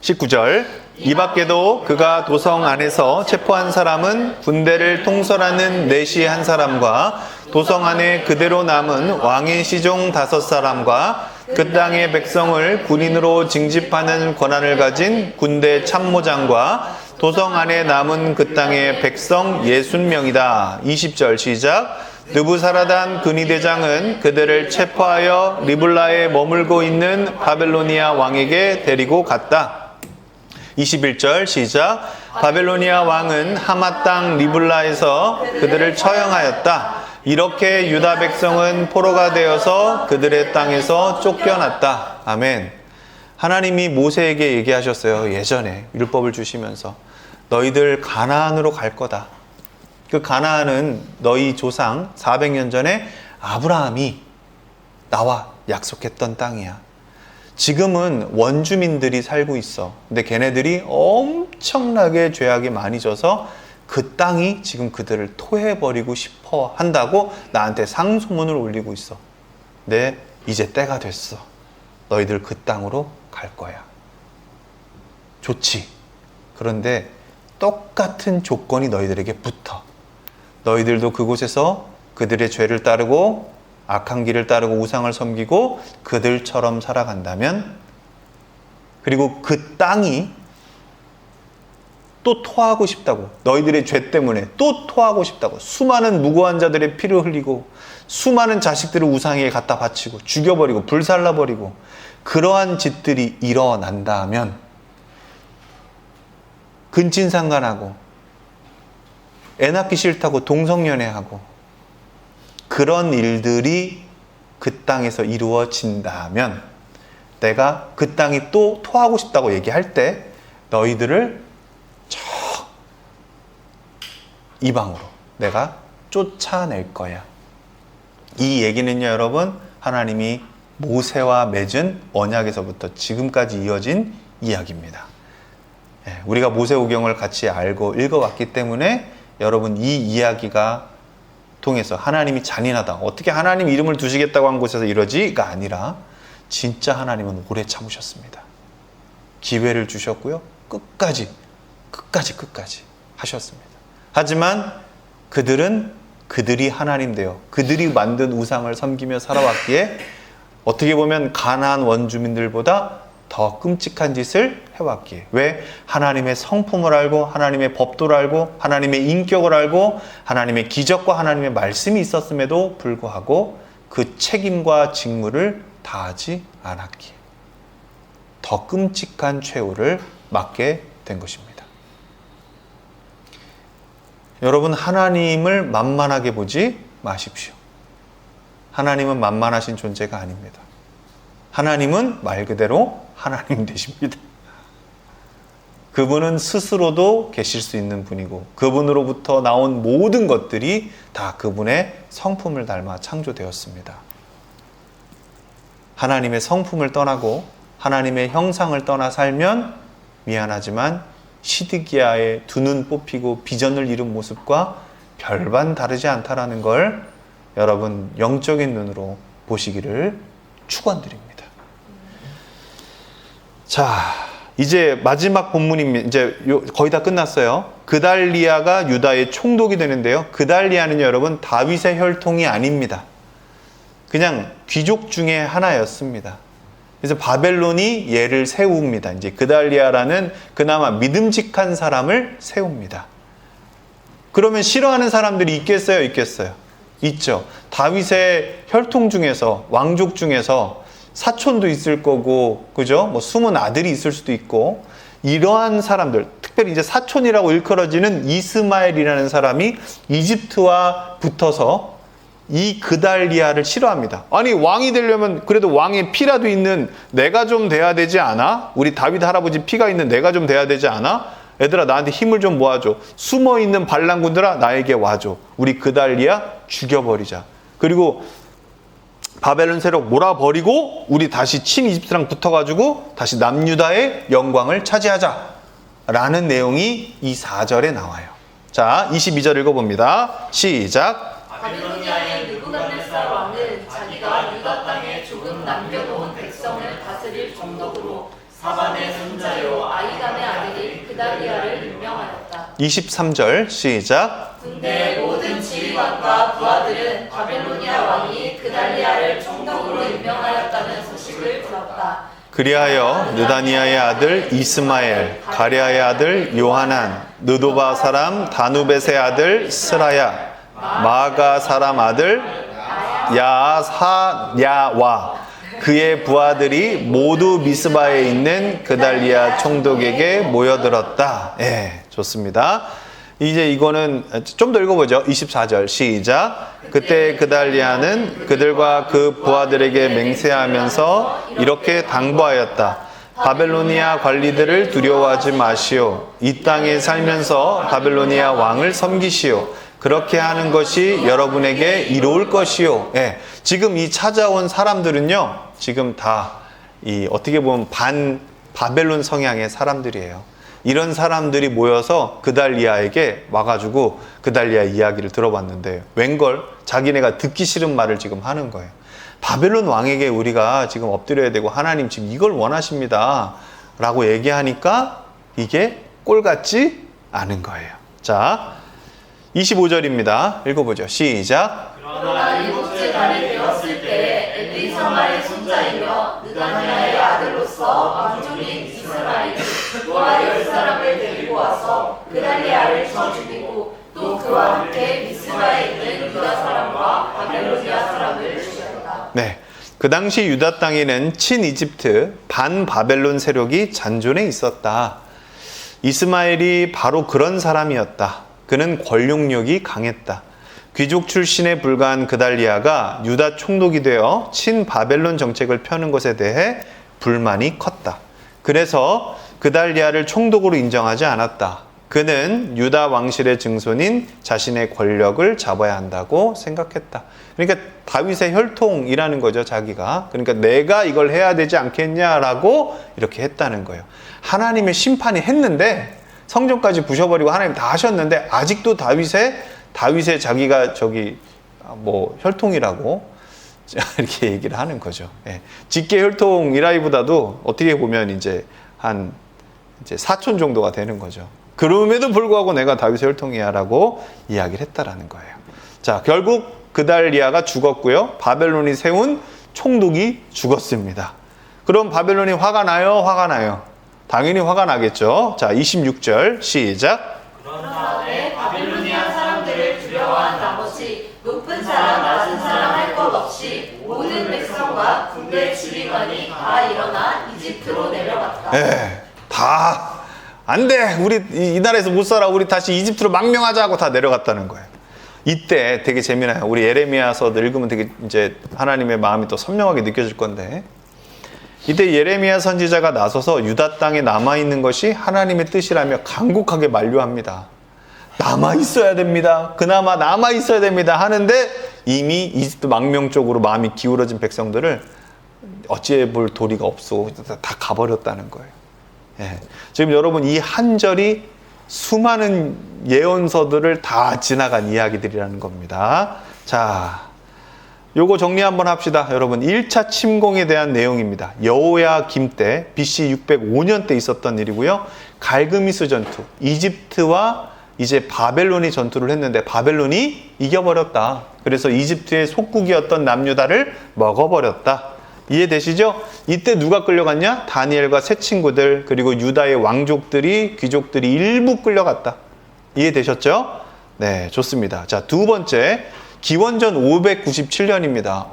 19절. 이 밖에도 그가 도성 안에서 체포한 사람은 군대를 통솔하는 내시 한 사람과 도성 안에 그대로 남은 왕의 시종 5사람과 그 땅의 백성을 군인으로 징집하는 권한을 가진 군대 참모장과 도성 안에 남은 그 땅의 백성 60명이다. 20절 시작. 느부사라단 근위대장은 그들을 체포하여 리블라에 머물고 있는 바벨로니아 왕에게 데리고 갔다. 21절 시작. 바벨로니아 왕은 하마 땅 리블라에서 그들을 처형하였다. 이렇게 유다 백성은 포로가 되어서 그들의 땅에서 쫓겨났다. 아멘. 하나님이 모세에게 얘기하셨어요. 예전에 율법을 주시면서 너희들 가나안으로 갈 거다. 그 가나안은 너희 조상 400년 전에 아브라함이 나와 약속했던 땅이야. 지금은 원주민들이 살고 있어. 근데 걔네들이 엄청나게 죄악이 많이 져서 그 땅이 지금 그들을 토해버리고 싶어 한다고 나한테 상소문을 올리고 있어. 근데 이제 때가 됐어. 너희들 그 땅으로 갈 거야. 좋지. 그런데 똑같은 조건이 너희들에게 붙어. 너희들도 그곳에서 그들의 죄를 따르고 악한 길을 따르고 우상을 섬기고 그들처럼 살아간다면, 그리고 그 땅이 또 토하고 싶다고, 너희들의 죄 때문에 또 토하고 싶다고, 수많은 무고한 자들의 피를 흘리고 수많은 자식들을 우상에게 갖다 바치고 죽여버리고 불살라버리고 그러한 짓들이 일어난다면 근친상간하고 애 낳기 싫다고 동성연애하고 그런 일들이 그 땅에서 이루어진다면, 내가 그 땅이 또 토하고 싶다고 얘기할 때 너희들을 저 이방으로 내가 쫓아낼 거야. 이 얘기는요, 여러분, 하나님이 모세와 맺은 언약에서부터 지금까지 이어진 이야기입니다. 우리가 모세오경을 같이 알고 읽어왔기 때문에 여러분 이 이야기가 통해서 하나님이 잔인하다, 어떻게 하나님 이름을 두시겠다고 한 곳에서 이러지가 아니라 진짜 하나님은 오래 참으셨습니다. 기회를 주셨고요, 끝까지 하셨습니다. 하지만 그들이 하나님 되어 그들이 만든 우상을 섬기며 살아왔기에 어떻게 보면 가나안 원주민들보다 더 끔찍한 짓을 해왔기에, 왜? 하나님의 성품을 알고 하나님의 법도를 알고 하나님의 인격을 알고 하나님의 기적과 하나님의 말씀이 있었음에도 불구하고 그 책임과 직무를 다하지 않았기에 더 끔찍한 최후를 맞게 된 것입니다. 여러분, 하나님을 만만하게 보지 마십시오. 하나님은 만만하신 존재가 아닙니다. 하나님은 말 그대로 하나님 되십니다. 그분은 스스로도 계실 수 있는 분이고 그분으로부터 나온 모든 것들이 다 그분의 성품을 닮아 창조되었습니다. 하나님의 성품을 떠나고 하나님의 형상을 떠나 살면 미안하지만 시드기야의 두 눈 뽑히고 비전을 이룬 모습과 별반 다르지 않다라는 걸 여러분 영적인 눈으로 보시기를 축원드립니다. 자, 이제 마지막 본문입니다. 이제 거의 다 끝났어요. 그달리아가 유다의 총독이 되는데요. 그달리아는 여러분 다윗의 혈통이 아닙니다. 그냥 귀족 중에 하나였습니다. 그래서 바벨론이 얘를 세웁니다. 이제 그달리아라는 그나마 믿음직한 사람을 세웁니다. 그러면 싫어하는 사람들이 있겠어요? 있죠. 다윗의 혈통 중에서, 왕족 중에서 사촌도 있을 거고, 그죠? 뭐 숨은 아들이 있을 수도 있고, 이러한 사람들, 특별히 이제 사촌이라고 일컬어지는 이스마엘이라는 사람이 이집트와 붙어서 이 그달리아를 싫어합니다. 아니, 왕이 되려면 그래도 왕의 피라도 있는 내가 좀 돼야 되지 않아? 우리 다윗 할아버지 피가 있는 내가 좀 돼야 되지 않아? 얘들아, 나한테 힘을 좀 모아줘. 숨어있는 반란군들아, 나에게 와줘. 우리 그달리아 죽여버리자. 그리고 바벨론 세력 몰아버리고 우리 다시 친이집트랑 붙어가지고 다시 남유다의 영광을 차지하자 라는 내용이 이 4절에 나와요. 자, 22절 읽어봅니다. 시작. 바빌로니아의 느부갓네살 왕은 자기가 유다 땅에 조금 남겨놓은 백성을 다스릴 총독으로 사반의 손자요 아이감의 아들인 그달리아를 임명하였다. 23절 시작. 군대의 모든 지휘관과 부하들은 바벨로니아 왕이 그달리아를 총독으로 임명하였다는 소식을 들었다. 그리하여 느다니아의 아들 이스마엘, 가랴의 아들 요하난, 느도바 사람 다누벳의 아들 스라야, 마가 사람 아들 야사야와 그의 부하들이 모두 미스바에 있는 그달리아 총독에게 모여들었다. 예, 좋습니다. 이제 이거는 좀 더 읽어보죠. 24절 시작. 그때 그달리아는 그들과 그 부하들에게 맹세하면서 이렇게 당부하였다. 바벨로니아 관리들을 두려워하지 마시오. 이 땅에 살면서 바벨로니아 왕을 섬기시오. 그렇게 하는 것이 여러분에게 이로울 것이요. 예, 지금 이 찾아온 사람들은요, 지금 다 어떻게 보면 반 바벨론 성향의 사람들이에요. 이런 사람들이 모여서 그달리아에게 와가지고 그달리아 이야기를 들어봤는데 웬걸 자기네가 듣기 싫은 말을 지금 하는 거예요. 바벨론 왕에게 우리가 지금 엎드려야 되고 하나님 지금 이걸 원하십니다 라고 얘기하니까 이게 꼴 같지 않은 거예요. 자, 25절입니다. 읽어보죠. 시작. 그러나 일곱째 달이 되었을 때에 엘리사마의 손자이며 느다니아의 아들로서 왕족인 이스라엘이 노아 10사람을 데리고 와서 그달리아를 쳐 죽이고 또 그와 함께 미스바에 있는 유다 사람과 바벨로니아 사람을 죽였다. 네, 그 당시 유다 땅에는 친이집트 반바벨론 세력이 잔존해 있었다. 이스마엘이 바로 그런 사람이었다. 그는 권력력이 강했다. 귀족 출신에 불과한 그달리아가 유다 총독이 되어 친바벨론 정책을 펴는 것에 대해 불만이 컸다. 그래서 그달리아를 총독으로 인정하지 않았다. 그는 유다 왕실의 증손인 자신의 권력을 잡아야 한다고 생각했다. 그러니까 다윗의 혈통이라는 거죠, 자기가. 그러니까 내가 이걸 해야 되지 않겠냐라고 이렇게 했다는 거예요. 하나님의 심판이 했는데 성전까지 부셔버리고 하나님 다 하셨는데 아직도 다윗의 자기가 혈통이라고 이렇게 얘기를 하는 거죠. 예. 직계 혈통이라기보다도 어떻게 보면 이제 사촌 정도가 되는 거죠. 그럼에도 불구하고 내가 다윗의 혈통이야라고 이야기를 했다라는 거예요. 자, 결국 그달리아가 죽었고요. 바벨론이 세운 총독이 죽었습니다. 그럼 바벨론이 화가 나요? 화가 나요? 당연히 화가 나겠죠. 자, 26절 시작. 그런 다음에 바빌로니아 사람들을 두려워한 나머지 높은 사람 낮은 사람 할 것 없이 모든 백성과 군대 지휘관이 다 일어나 이집트로 내려갔다. 예, 다 안 돼. 우리 이 나라에서 못 살아. 우리 다시 이집트로 망명하자 하고 다 내려갔다는 거예요. 이때 되게 재미나요. 우리 예레미야서 읽으면 되게 이제 하나님의 마음이 또 선명하게 느껴질 건데, 이때 예레미야 선지자가 나서서 유다 땅에 남아있는 것이 하나님의 뜻이라며 간곡하게 만류합니다. 남아있어야 됩니다. 그나마 남아있어야 됩니다. 하는데 이미 이집트 망명 쪽으로 마음이 기울어진 백성들을 어찌해 볼 도리가 없어. 다 가버렸다는 거예요. 예. 지금 여러분 이 한 절이 수많은 예언서들을 다 지나간 이야기들이라는 겁니다. 자, 요거 정리 한번 합시다. 여러분 1차 침공에 대한 내용입니다. 여호야김 때 BC 605년 때 있었던 일이고요. 갈그미스 전투, 이집트와 이제 바벨론이 전투를 했는데 바벨론이 이겨버렸다. 그래서 이집트의 속국이었던 남유다를 먹어버렸다. 이해되시죠? 이때 누가 끌려갔냐? 다니엘과 세 친구들, 그리고 유다의 왕족들이, 귀족들이 일부 끌려갔다. 이해되셨죠? 네, 좋습니다. 자, 두 번째, 기원전 597년입니다.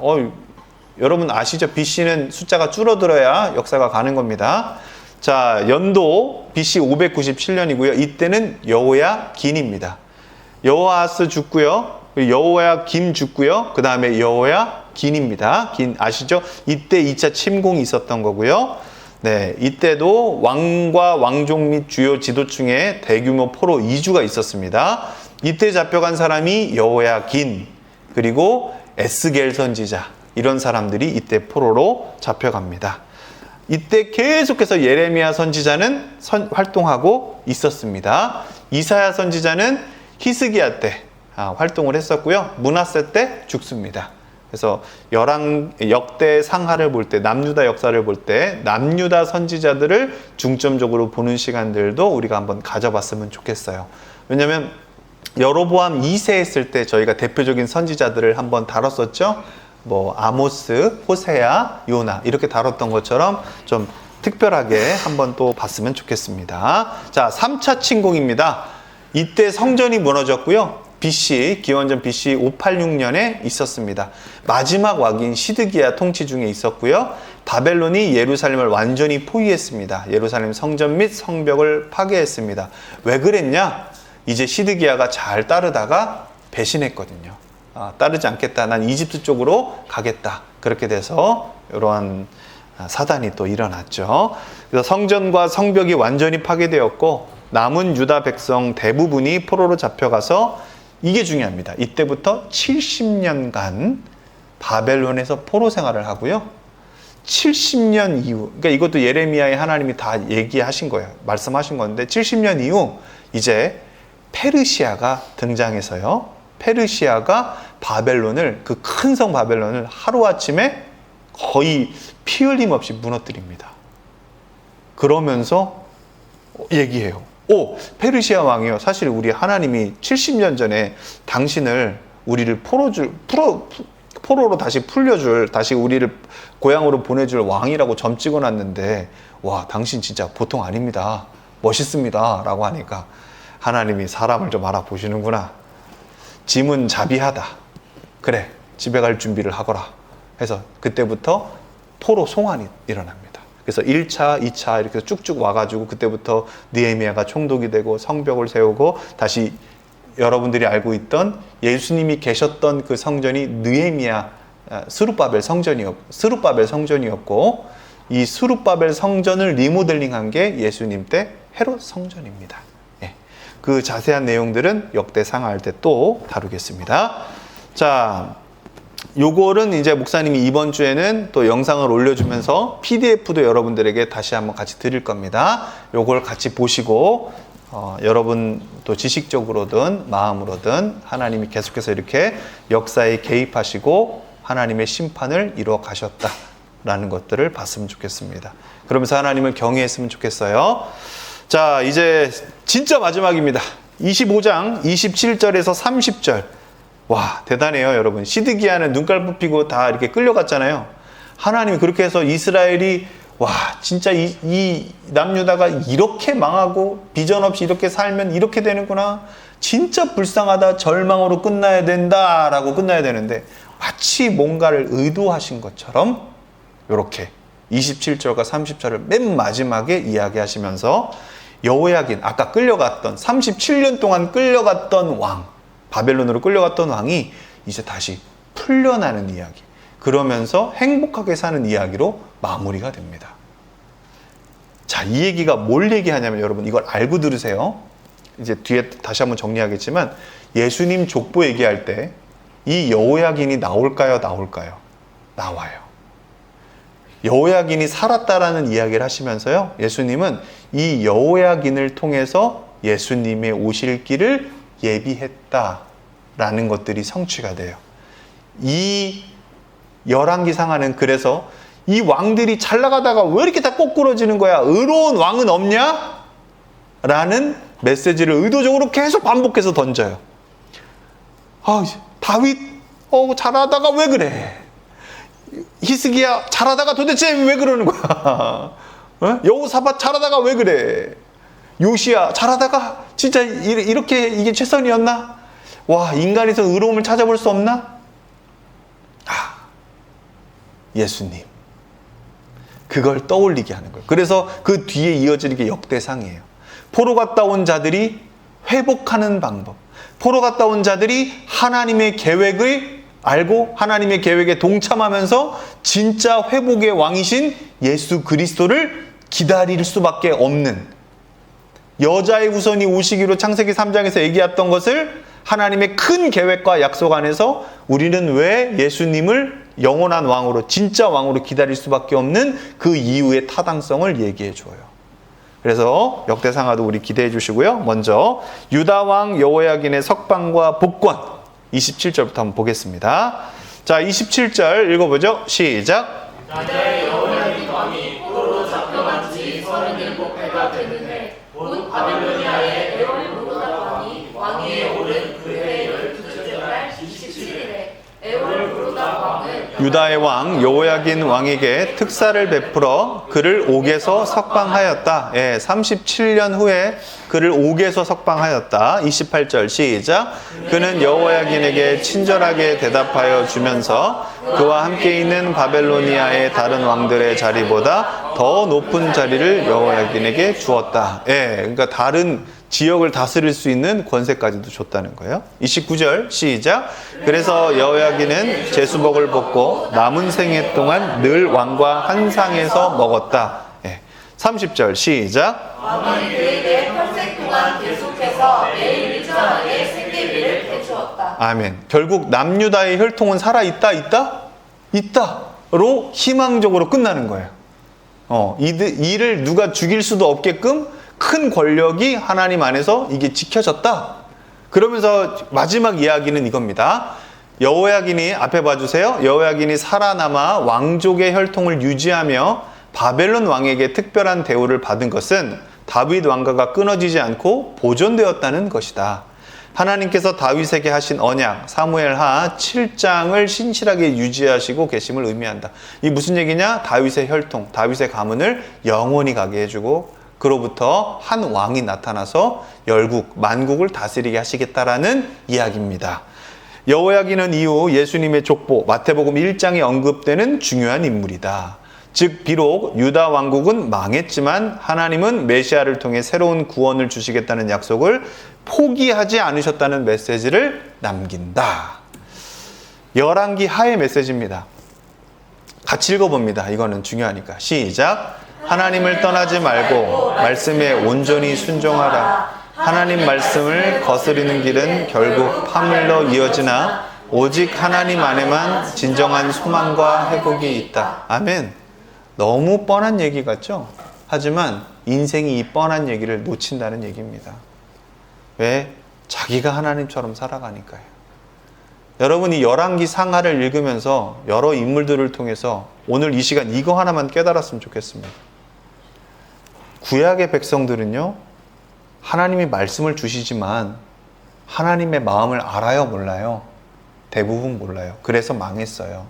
여러분 아시죠? BC는 숫자가 줄어들어야 역사가 가는 겁니다. 자, 연도 BC 597년이고요. 이때는 여호야긴입니다. 여호아스 죽고요. 여호야김 죽고요. 그 다음에 여호야긴입니다. 긴 아시죠? 이때 2차 침공이 있었던 거고요. 네, 이때도 왕과 왕족 및 주요 지도층의 대규모 포로 이주가 있었습니다. 이때 잡혀간 사람이 여호야긴, 그리고 에스겔 선지자, 이런 사람들이 이때 포로로 잡혀갑니다. 이때 계속해서 예레미야 선지자는 활동하고 있었습니다. 이사야 선지자는 히스기야 때 활동을 했었고요. 므낫세 때 죽습니다. 그래서 역대 상하를 볼 때, 남유다 역사를 볼 때 남유다 선지자들을 중점적으로 보는 시간들도 우리가 한번 가져봤으면 좋겠어요. 왜냐하면 여로보암 2세 했을 때 저희가 대표적인 선지자들을 한번 다뤘었죠. 아모스, 호세야, 요나 이렇게 다뤘던 것처럼 좀 특별하게 한번 또 봤으면 좋겠습니다. 자, 3차 침공입니다. 이때 성전이 무너졌고요. 기원전 BC 586년에 있었습니다. 마지막 왕인 시드기야 통치 중에 있었고요. 바벨론이 예루살렘을 완전히 포위했습니다. 예루살렘 성전 및 성벽을 파괴했습니다. 왜 그랬냐? 이제 시드기야가 잘 따르다가 배신했거든요. 따르지 않겠다. 난 이집트 쪽으로 가겠다. 그렇게 돼서 이러한 사단이 또 일어났죠. 그래서 성전과 성벽이 완전히 파괴되었고 남은 유다 백성 대부분이 포로로 잡혀가서, 이게 중요합니다. 이때부터 70년간 바벨론에서 포로 생활을 하고요. 70년 이후, 그러니까 이것도 예레미야의 하나님이 다 얘기하신 거예요. 말씀하신 건데 70년 이후 이제 페르시아가 등장해서요. 페르시아가 바벨론을, 그 큰 성 바벨론을 하루아침에 거의 피 흘림 없이 무너뜨립니다. 그러면서 얘기해요. 페르시아 왕이요. 사실 우리 하나님이 70년 전에 당신을, 우리를 포로로 다시 풀려줄, 다시 우리를 고향으로 보내줄 왕이라고 점 찍어놨는데, 와, 당신 진짜 보통 아닙니다. 멋있습니다. 라고 하니까 하나님이 사람을 좀 알아보시는구나. 짐은 자비하다. 그래, 집에 갈 준비를 하거라. 해서 그때부터 포로 송환이 일어납니다. 그래서 1차, 2차 이렇게 쭉쭉 와가지고 그때부터 느헤미야가 총독이 되고 성벽을 세우고, 다시 여러분들이 알고 있던 예수님이 계셨던 그 성전이 느헤미야 스룹바벨 성전이었고, 이 스룹바벨 성전을 리모델링한 게 예수님 때 헤롯 성전입니다. 예. 그 자세한 내용들은 역대상하 할 때 또 다루겠습니다. 자, 요거는 이제 목사님이 이번 주에는 또 영상을 올려주면서 PDF도 여러분들에게 다시 한번 같이 드릴 겁니다. 요걸 같이 보시고 여러분 또 지식적으로든 마음으로든 하나님이 계속해서 이렇게 역사에 개입하시고 하나님의 심판을 이루어 가셨다라는 것들을 봤으면 좋겠습니다. 그러면서 하나님을 경외했으면 좋겠어요. 자, 이제 진짜 마지막입니다. 25장 27절에서 30절. 와, 대단해요, 여러분. 시드기야는 눈깔 뽑히고 다 이렇게 끌려갔잖아요. 하나님이 그렇게 해서 이스라엘이 와, 진짜 이 남유다가 이렇게 망하고 비전 없이 이렇게 살면 이렇게 되는구나. 진짜 불쌍하다. 절망으로 끝나야 된다라고 끝나야 되는데 마치 뭔가를 의도하신 것처럼 이렇게 27절과 30절을 맨 마지막에 이야기하시면서 여호야긴, 아까 끌려갔던 37년 동안 끌려갔던 왕, 바벨론으로 끌려갔던 왕이 이제 다시 풀려나는 이야기, 그러면서 행복하게 사는 이야기로 마무리가 됩니다. 자, 이 얘기가 뭘 얘기하냐면 여러분 이걸 알고 들으세요. 이제 뒤에 다시 한번 정리하겠지만 예수님 족보 얘기할 때 이 여호야긴이 나올까요? 나와요. 여호야긴이 살았다라는 이야기를 하시면서요, 예수님은 이 여호야긴을 통해서 예수님의 오실 길을 예비했다라는 것들이 성취가 돼요. 이 열왕기상하는 그래서 이 왕들이 잘 나가다가 왜 이렇게 다 꼬꾸러지는 거야? 의로운 왕은 없냐? 라는 메시지를 의도적으로 계속 반복해서 던져요. 다윗 잘하다가 왜 그래? 히스기야 잘하다가 도대체 왜 그러는 거야? 여호사밧 잘하다가 왜 그래? 요시야 잘하다가 진짜 이렇게 이게 최선이었나? 와, 인간에서 의로움을 찾아볼 수 없나? 예수님. 그걸 떠올리게 하는 거예요. 그래서 그 뒤에 이어지는 게 역대상이에요. 포로 갔다 온 자들이 회복하는 방법. 포로 갔다 온 자들이 하나님의 계획을 알고 하나님의 계획에 동참하면서 진짜 회복의 왕이신 예수 그리스도를 기다릴 수밖에 없는, 여자의 후손이 오시기로 창세기 3장에서 얘기했던 것을 하나님의 큰 계획과 약속 안에서 우리는 왜 예수님을 영원한 왕으로, 진짜 왕으로 기다릴 수밖에 없는 그 이유의 타당성을 얘기해 줘요. 그래서 역대상하도 우리 기대해 주시고요. 먼저 유다 왕 여호야긴의 석방과 복권 27절부터 한번 보겠습니다. 자, 27절 읽어보죠. 시작. 유다의 여호야긴 왕이 포로로 잡혀간 지 37해가 되는 해, 곧 바빌로니아의 에올므로다 왕이 왕위에 오른 그 해 12째 달 27일에 에올므로다 왕은 유다의 왕 여호야긴 왕에게 특사를 베풀어 그를 옥에서 석방하였다. 37년 후에 그를 옥에서 석방하였다. 28절 시작. 그는 여호야긴에게 친절하게 대답하여 주면서 그와 함께 있는 바벨로니아의 다른 왕들의 자리보다 더 높은 자리를 여호야긴에게 주었다. 그러니까 다른 지역을 다스릴 수 있는 권세까지도 줬다는 거예요. 29절 시작. 그래서 여호야긴은 제수복을 벗고 남은 생애 동안 늘 왕과 한 상에서 먹었다. 30절 시작. 왕은 그에게 평생 동안 계속해서 매일 일정하게 생계비를 대주었다. 아멘. 결국 남유다의 혈통은 살아있다? 있다로 희망적으로 끝나는 거예요. 이를 누가 죽일 수도 없게끔 큰 권력이 하나님 안에서 이게 지켜졌다. 그러면서 마지막 이야기는 이겁니다. 여호야긴이, 앞에 봐주세요. 여호야긴이 살아남아 왕족의 혈통을 유지하며 바벨론 왕에게 특별한 대우를 받은 것은 다윗 왕가가 끊어지지 않고 보존되었다는 것이다. 하나님께서 다윗에게 하신 언약, 사무엘하 7장을 신실하게 유지하시고 계심을 의미한다. 이 무슨 얘기냐? 다윗의 혈통, 다윗의 가문을 영원히 가게 해주고 그로부터 한 왕이 나타나서 열국, 만국을 다스리게 하시겠다라는 이야기입니다. 여호야긴은 이후 예수님의 족보, 마태복음 1장에 언급되는 중요한 인물이다. 즉 비록 유다 왕국은 망했지만 하나님은 메시아를 통해 새로운 구원을 주시겠다는 약속을 포기하지 않으셨다는 메시지를 남긴다. 열왕기 하의 메시지입니다. 같이 읽어봅니다. 이거는 중요하니까. 시작. 하나님을 떠나지 말고 말씀에 온전히 순종하라. 하나님 말씀을 거스르는 길은 결국 파멸로 이어지나 오직 하나님 안에만 진정한 소망과 회복이 있다. 아멘. 너무 뻔한 얘기 같죠? 하지만 인생이 이 뻔한 얘기를 놓친다는 얘기입니다. 왜? 자기가 하나님처럼 살아가니까요. 여러분, 이 열왕기 상하를 읽으면서 여러 인물들을 통해서 오늘 이 시간 이거 하나만 깨달았으면 좋겠습니다. 구약의 백성들은요, 하나님이 말씀을 주시지만 하나님의 마음을 알아요, 몰라요? 대부분 몰라요. 그래서 망했어요.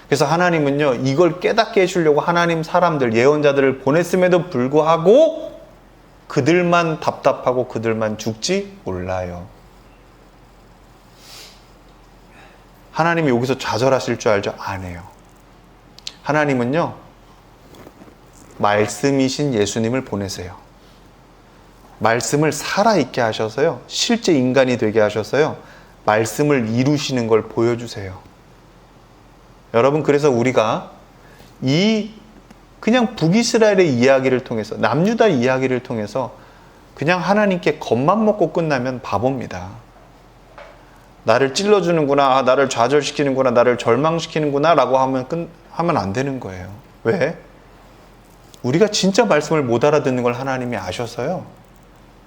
그래서 하나님은요, 이걸 깨닫게 해주려고 하나님 사람들, 예언자들을 보냈음에도 불구하고 그들만 답답하고 그들만 죽지 몰라요. 하나님이 여기서 좌절하실 줄 알죠? 안 해요. 하나님은요, 말씀이신 예수님을 보내세요. 말씀을 살아있게 하셔서요, 실제 인간이 되게 하셔서요, 말씀을 이루시는 걸 보여주세요. 여러분, 그래서 우리가 이 그냥 북이스라엘의 이야기를 통해서, 남유다 이야기를 통해서 그냥 하나님께 겁만 먹고 끝나면 바보입니다. 나를 찔러주는구나, 나를 좌절시키는구나, 나를 절망시키는구나 라고 하면 안 되는 거예요. 왜? 우리가 진짜 말씀을 못 알아듣는 걸 하나님이 아셔서요,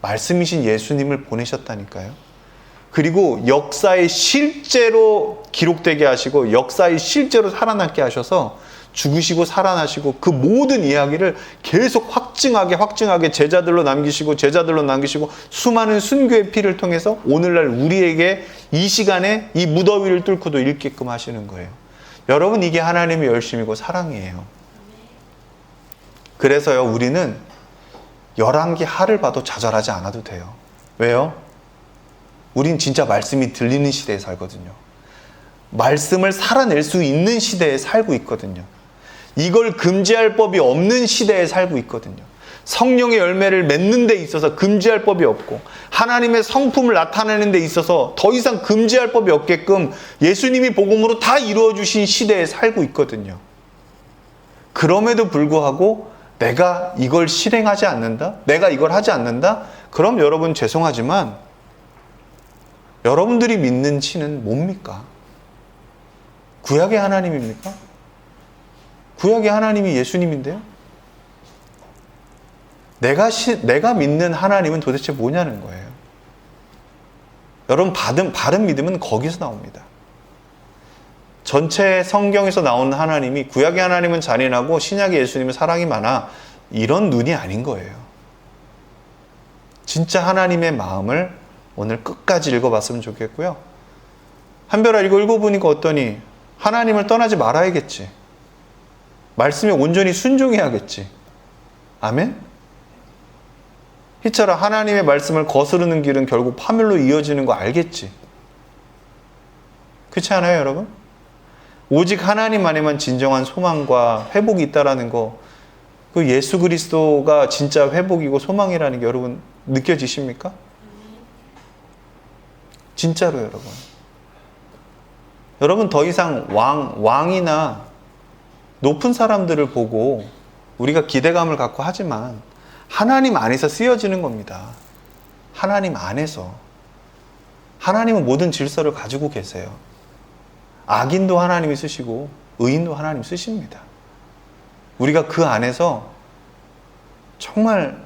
말씀이신 예수님을 보내셨다니까요. 그리고 역사에 실제로 기록되게 하시고 역사에 실제로 살아남게 하셔서 죽으시고 살아나시고 그 모든 이야기를 계속 확증하게 제자들로 남기시고 수많은 순교의 피를 통해서 오늘날 우리에게 이 시간에 이 무더위를 뚫고도 읽게끔 하시는 거예요. 여러분, 이게 하나님의 열심이고 사랑이에요. 그래서요, 우리는 열왕기 하를 봐도 좌절하지 않아도 돼요. 왜요? 우린 진짜 말씀이 들리는 시대에 살거든요. 말씀을 살아낼 수 있는 시대에 살고 있거든요. 이걸 금지할 법이 없는 시대에 살고 있거든요. 성령의 열매를 맺는 데 있어서 금지할 법이 없고 하나님의 성품을 나타내는 데 있어서 더 이상 금지할 법이 없게끔 예수님이 복음으로 다 이루어 주신 시대에 살고 있거든요. 그럼에도 불구하고 내가 이걸 실행하지 않는다? 내가 이걸 하지 않는다? 그럼 여러분, 죄송하지만 여러분들이 믿는 신은 뭡니까? 구약의 하나님입니까? 구약의 하나님이 예수님인데요? 내가 믿는 하나님은 도대체 뭐냐는 거예요. 여러분, 바른 믿음은 거기서 나옵니다. 전체 성경에서 나오는 하나님이, 구약의 하나님은 잔인하고 신약의 예수님은 사랑이 많아, 이런 눈이 아닌 거예요. 진짜 하나님의 마음을 오늘 끝까지 읽어봤으면 좋겠고요. 한별아, 이거 읽어보니까 어떠니? 하나님을 떠나지 말아야겠지. 말씀에 온전히 순종해야겠지. 아멘? 희철아, 하나님의 말씀을 거스르는 길은 결국 파멸로 이어지는 거 알겠지? 그렇지 않아요, 여러분? 오직 하나님 안에만 진정한 소망과 회복이 있다라는 거, 그 예수 그리스도가 진짜 회복이고 소망이라는 게 여러분 느껴지십니까? 진짜로 여러분. 여러분, 더 이상 왕이나 높은 사람들을 보고 우리가 기대감을 갖고 하지만 하나님 안에서 쓰여지는 겁니다. 하나님 안에서. 하나님은 모든 질서를 가지고 계세요. 악인도 하나님이 쓰시고 의인도 하나님 쓰십니다. 우리가 그 안에서 정말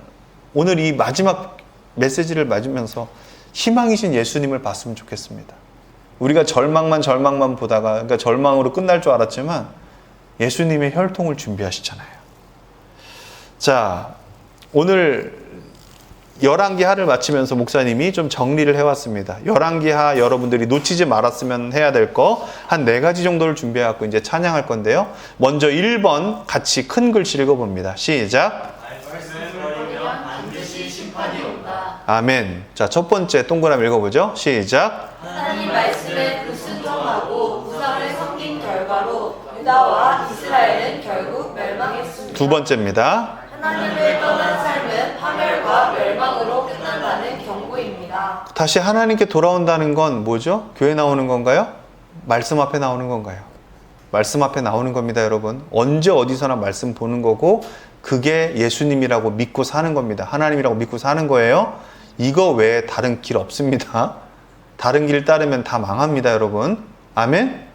오늘 이 마지막 메시지를 맞으면서 희망이신 예수님을 봤으면 좋겠습니다. 우리가 절망만 보다가, 그러니까 절망으로 끝날 줄 알았지만 예수님의 혈통을 준비하시잖아요. 자, 오늘 열왕기 하를 마치면서 목사님이 좀 정리를 해왔습니다. 열왕기 하 여러분들이 놓치지 말았으면 해야 될 거 한 4가지 정도를 준비해갖고 이제 찬양할 건데요. 먼저 1번 같이 큰 글씨 읽어봅니다. 시작. 반드시 심판이 온다. 아멘. 자, 첫 번째 동그라미 읽어보죠. 시작. 하나님 말씀에 불순종하고 우상을 섬긴 결과로 유다와 이스라엘은 결국 멸망했습니다. 두 번째입니다. 하나님을 떠난 삶은 파멸과 멸망으로 끝난다는 경고입니다. 다시 하나님께 돌아온다는 건 뭐죠? 교회 나오는 건가요? 말씀 앞에 나오는 건가요? 말씀 앞에 나오는 겁니다, 여러분. 언제 어디서나 말씀 보는 거고 그게 예수님이라고 믿고 사는 겁니다. 하나님이라고 믿고 사는 거예요. 이거 외에 다른 길 없습니다. 다른 길 따르면 다 망합니다, 여러분. 아멘?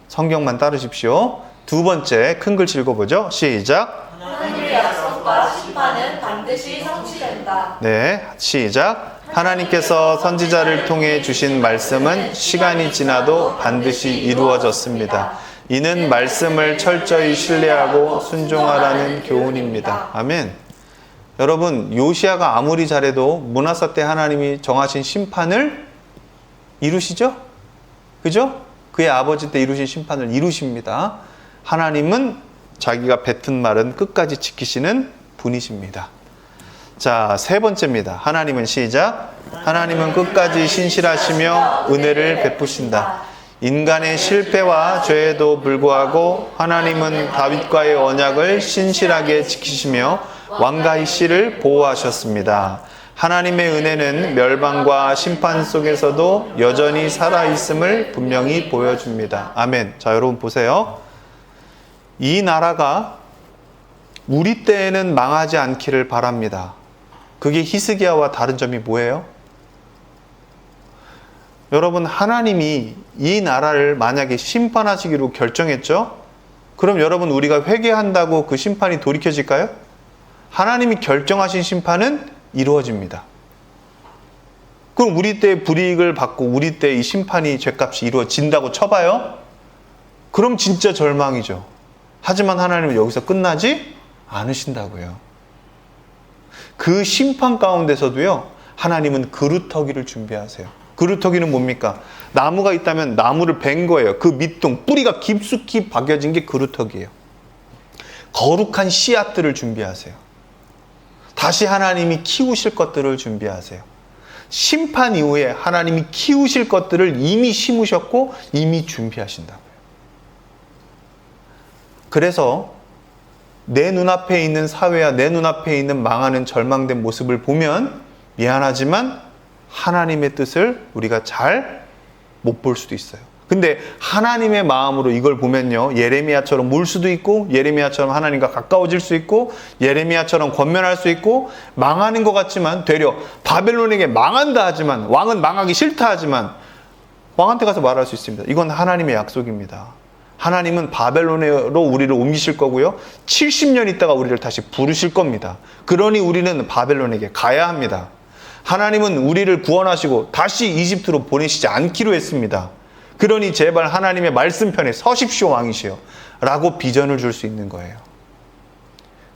성경만 따르십시오. 두 번째 큰 글씨 읽어보죠. 시작. 하나님의 약속과 심판은 반드시 성취된다. 네, 시작. 하나님께서 선지자를 통해 주신 말씀은 시간이 지나도 반드시 이루어졌습니다. 이는 말씀을 철저히 신뢰하고 순종하라는 교훈입니다. 아멘. 여러분, 요시야가 아무리 잘해도 므낫사 때 하나님이 정하신 심판을 이루시죠? 그죠? 그의 아버지 때 이루신 심판을 이루십니다. 하나님은 자기가 뱉은 말은 끝까지 지키시는 분이십니다. 자, 세 번째입니다. 하나님은 시작. 하나님은 끝까지 신실하시며 은혜를 베푸신다. 인간의 실패와 죄에도 불구하고 하나님은 다윗과의 언약을 신실하게 지키시며 왕가의 씨를 보호하셨습니다. 하나님의 은혜는 멸망과 심판 속에서도 여전히 살아있음을 분명히 보여줍니다. 아멘. 자, 여러분 보세요. 이 나라가 우리 때에는 망하지 않기를 바랍니다. 그게 히스기야와 다른 점이 뭐예요? 여러분, 하나님이 이 나라를 만약에 심판하시기로 결정했죠? 그럼 여러분, 우리가 회개한다고 그 심판이 돌이켜질까요? 하나님이 결정하신 심판은 이루어집니다. 그럼 우리 때 불이익을 받고 우리 때 이 심판이 죄값이 이루어진다고 쳐봐요? 그럼 진짜 절망이죠. 하지만 하나님은 여기서 끝나지 않으신다고요. 그 심판 가운데서도요, 하나님은 그루터기를 준비하세요. 그루터기는 뭡니까? 나무가 있다면 나무를 벤 거예요. 그 밑둥, 뿌리가 깊숙이 박여진 게 그루터기예요. 거룩한 씨앗들을 준비하세요. 다시 하나님이 키우실 것들을 준비하세요. 심판 이후에 하나님이 키우실 것들을 이미 심으셨고 이미 준비하신다고요. 그래서 내 눈앞에 있는 사회와 내 눈앞에 있는 망하는 절망된 모습을 보면 미안하지만 하나님의 뜻을 우리가 잘 못 볼 수도 있어요. 근데 하나님의 마음으로 이걸 보면요, 예레미야처럼 물 수도 있고 예레미야처럼 하나님과 가까워질 수 있고 예레미야처럼 권면할 수 있고 망하는 것 같지만 되려 바벨론에게 망한다 하지만 왕은 망하기 싫다 하지만 왕한테 가서 말할 수 있습니다. 이건 하나님의 약속입니다. 하나님은 바벨론으로 우리를 옮기실 거고요, 70년 있다가 우리를 다시 부르실 겁니다. 그러니 우리는 바벨론에게 가야 합니다. 하나님은 우리를 구원하시고 다시 이집트로 보내시지 않기로 했습니다. 그러니 제발 하나님의 말씀편에 서십시오, 왕이시여 라고 비전을 줄 수 있는 거예요.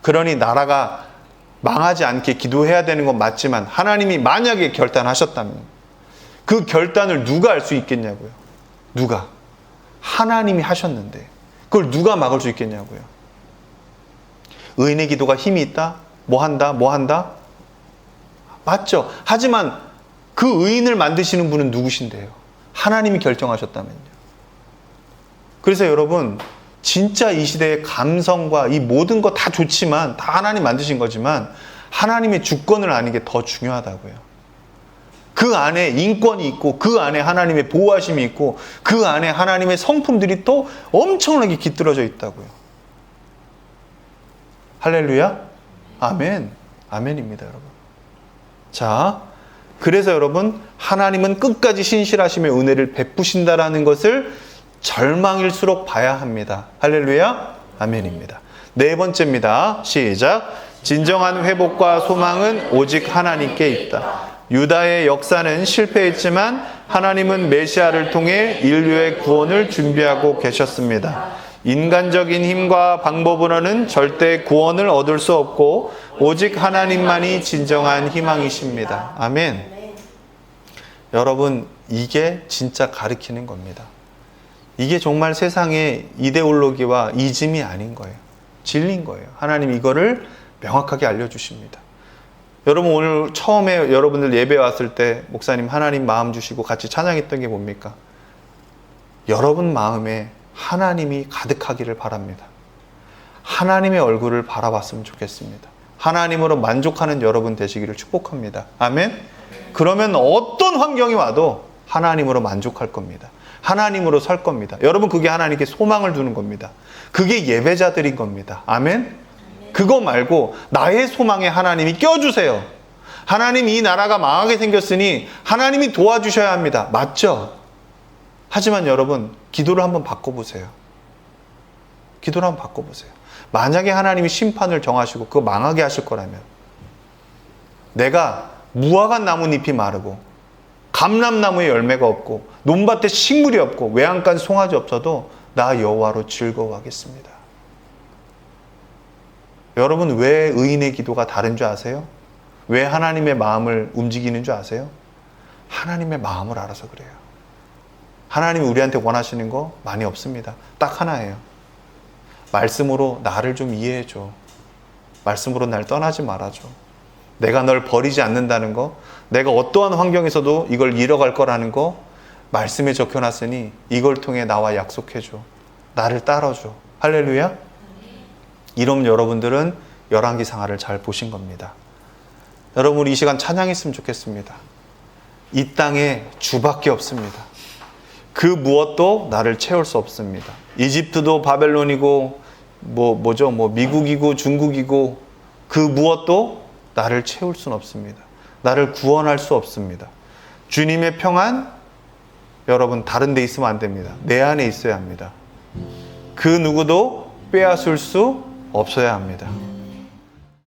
그러니 나라가 망하지 않게 기도해야 되는 건 맞지만 하나님이 만약에 결단하셨다면 그 결단을 누가 알 수 있겠냐고요. 누가? 하나님이 하셨는데 그걸 누가 막을 수 있겠냐고요. 의인의 기도가 힘이 있다? 뭐 한다? 맞죠? 하지만 그 의인을 만드시는 분은 누구신데요? 하나님이 결정하셨다면요. 그래서 여러분, 진짜 이 시대의 감성과 이 모든 거 다 좋지만 다 하나님 만드신 거지만 하나님의 주권을 아는 게 더 중요하다고요. 그 안에 인권이 있고 그 안에 하나님의 보호하심이 있고 그 안에 하나님의 성품들이 또 엄청나게 깃들어져 있다고요. 할렐루야? 아멘. 아멘입니다, 여러분. 자, 그래서 여러분, 하나님은 끝까지 신실하시며 은혜를 베푸신다라는 것을 절망일수록 봐야 합니다. 할렐루야? 아멘입니다. 네 번째입니다. 시작. 진정한 회복과 소망은 오직 하나님께 있다. 유다의 역사는 실패했지만 하나님은 메시아를 통해 인류의 구원을 준비하고 계셨습니다. 인간적인 힘과 방법으로는 절대 구원을 얻을 수 없고 오직 하나님만이 진정한 희망이십니다. 아멘. 여러분, 이게 진짜 가르치는 겁니다. 이게 정말 세상의 이데올로기와 이즘이 아닌 거예요. 진리인 거예요. 하나님 이거를 명확하게 알려주십니다. 여러분, 오늘 처음에 여러분들 예배 왔을 때 목사님 하나님 마음 주시고 같이 찬양했던 게 뭡니까? 여러분 마음에 하나님이 가득하기를 바랍니다. 하나님의 얼굴을 바라봤으면 좋겠습니다. 하나님으로 만족하는 여러분 되시기를 축복합니다. 아멘? 그러면 어떤 환경이 와도 하나님으로 만족할 겁니다. 하나님으로 설 겁니다. 여러분, 그게 하나님께 소망을 두는 겁니다. 그게 예배자들인 겁니다. 아멘? 그거 말고 나의 소망에 하나님이 껴주세요. 하나님, 이 나라가 망하게 생겼으니 하나님이 도와주셔야 합니다. 맞죠? 하지만 여러분, 기도를 한번 바꿔보세요. 기도를 한번 바꿔보세요. 만약에 하나님이 심판을 정하시고 그거 망하게 하실 거라면, 내가 무화과 나뭇잎이 마르고 감람나무에 열매가 없고 논밭에 식물이 없고 외양간 송아지 없어도 나 여호와로 즐거워하겠습니다. 여러분, 왜 의인의 기도가 다른 줄 아세요? 왜 하나님의 마음을 움직이는 줄 아세요? 하나님의 마음을 알아서 그래요. 하나님이 우리한테 원하시는 거 많이 없습니다. 딱 하나예요. 말씀으로 나를 좀 이해해줘. 말씀으로 날 떠나지 말아줘. 내가 널 버리지 않는다는 거, 내가 어떠한 환경에서도 이걸 잃어갈 거라는 거 말씀에 적혀놨으니 이걸 통해 나와 약속해줘. 나를 따라줘. 할렐루야. 이러면 여러분들은 열왕기상하를 잘 보신 겁니다. 여러분, 우리 이 시간 찬양했으면 좋겠습니다. 이 땅에 주밖에 없습니다. 그 무엇도 나를 채울 수 없습니다. 이집트도 바벨론이고 미국이고 중국이고 그 무엇도 나를 채울 수는 없습니다. 나를 구원할 수 없습니다. 주님의 평안, 여러분, 다른 데 있으면 안 됩니다. 내 안에 있어야 합니다. 그 누구도 빼앗을 수 없어야 합니다.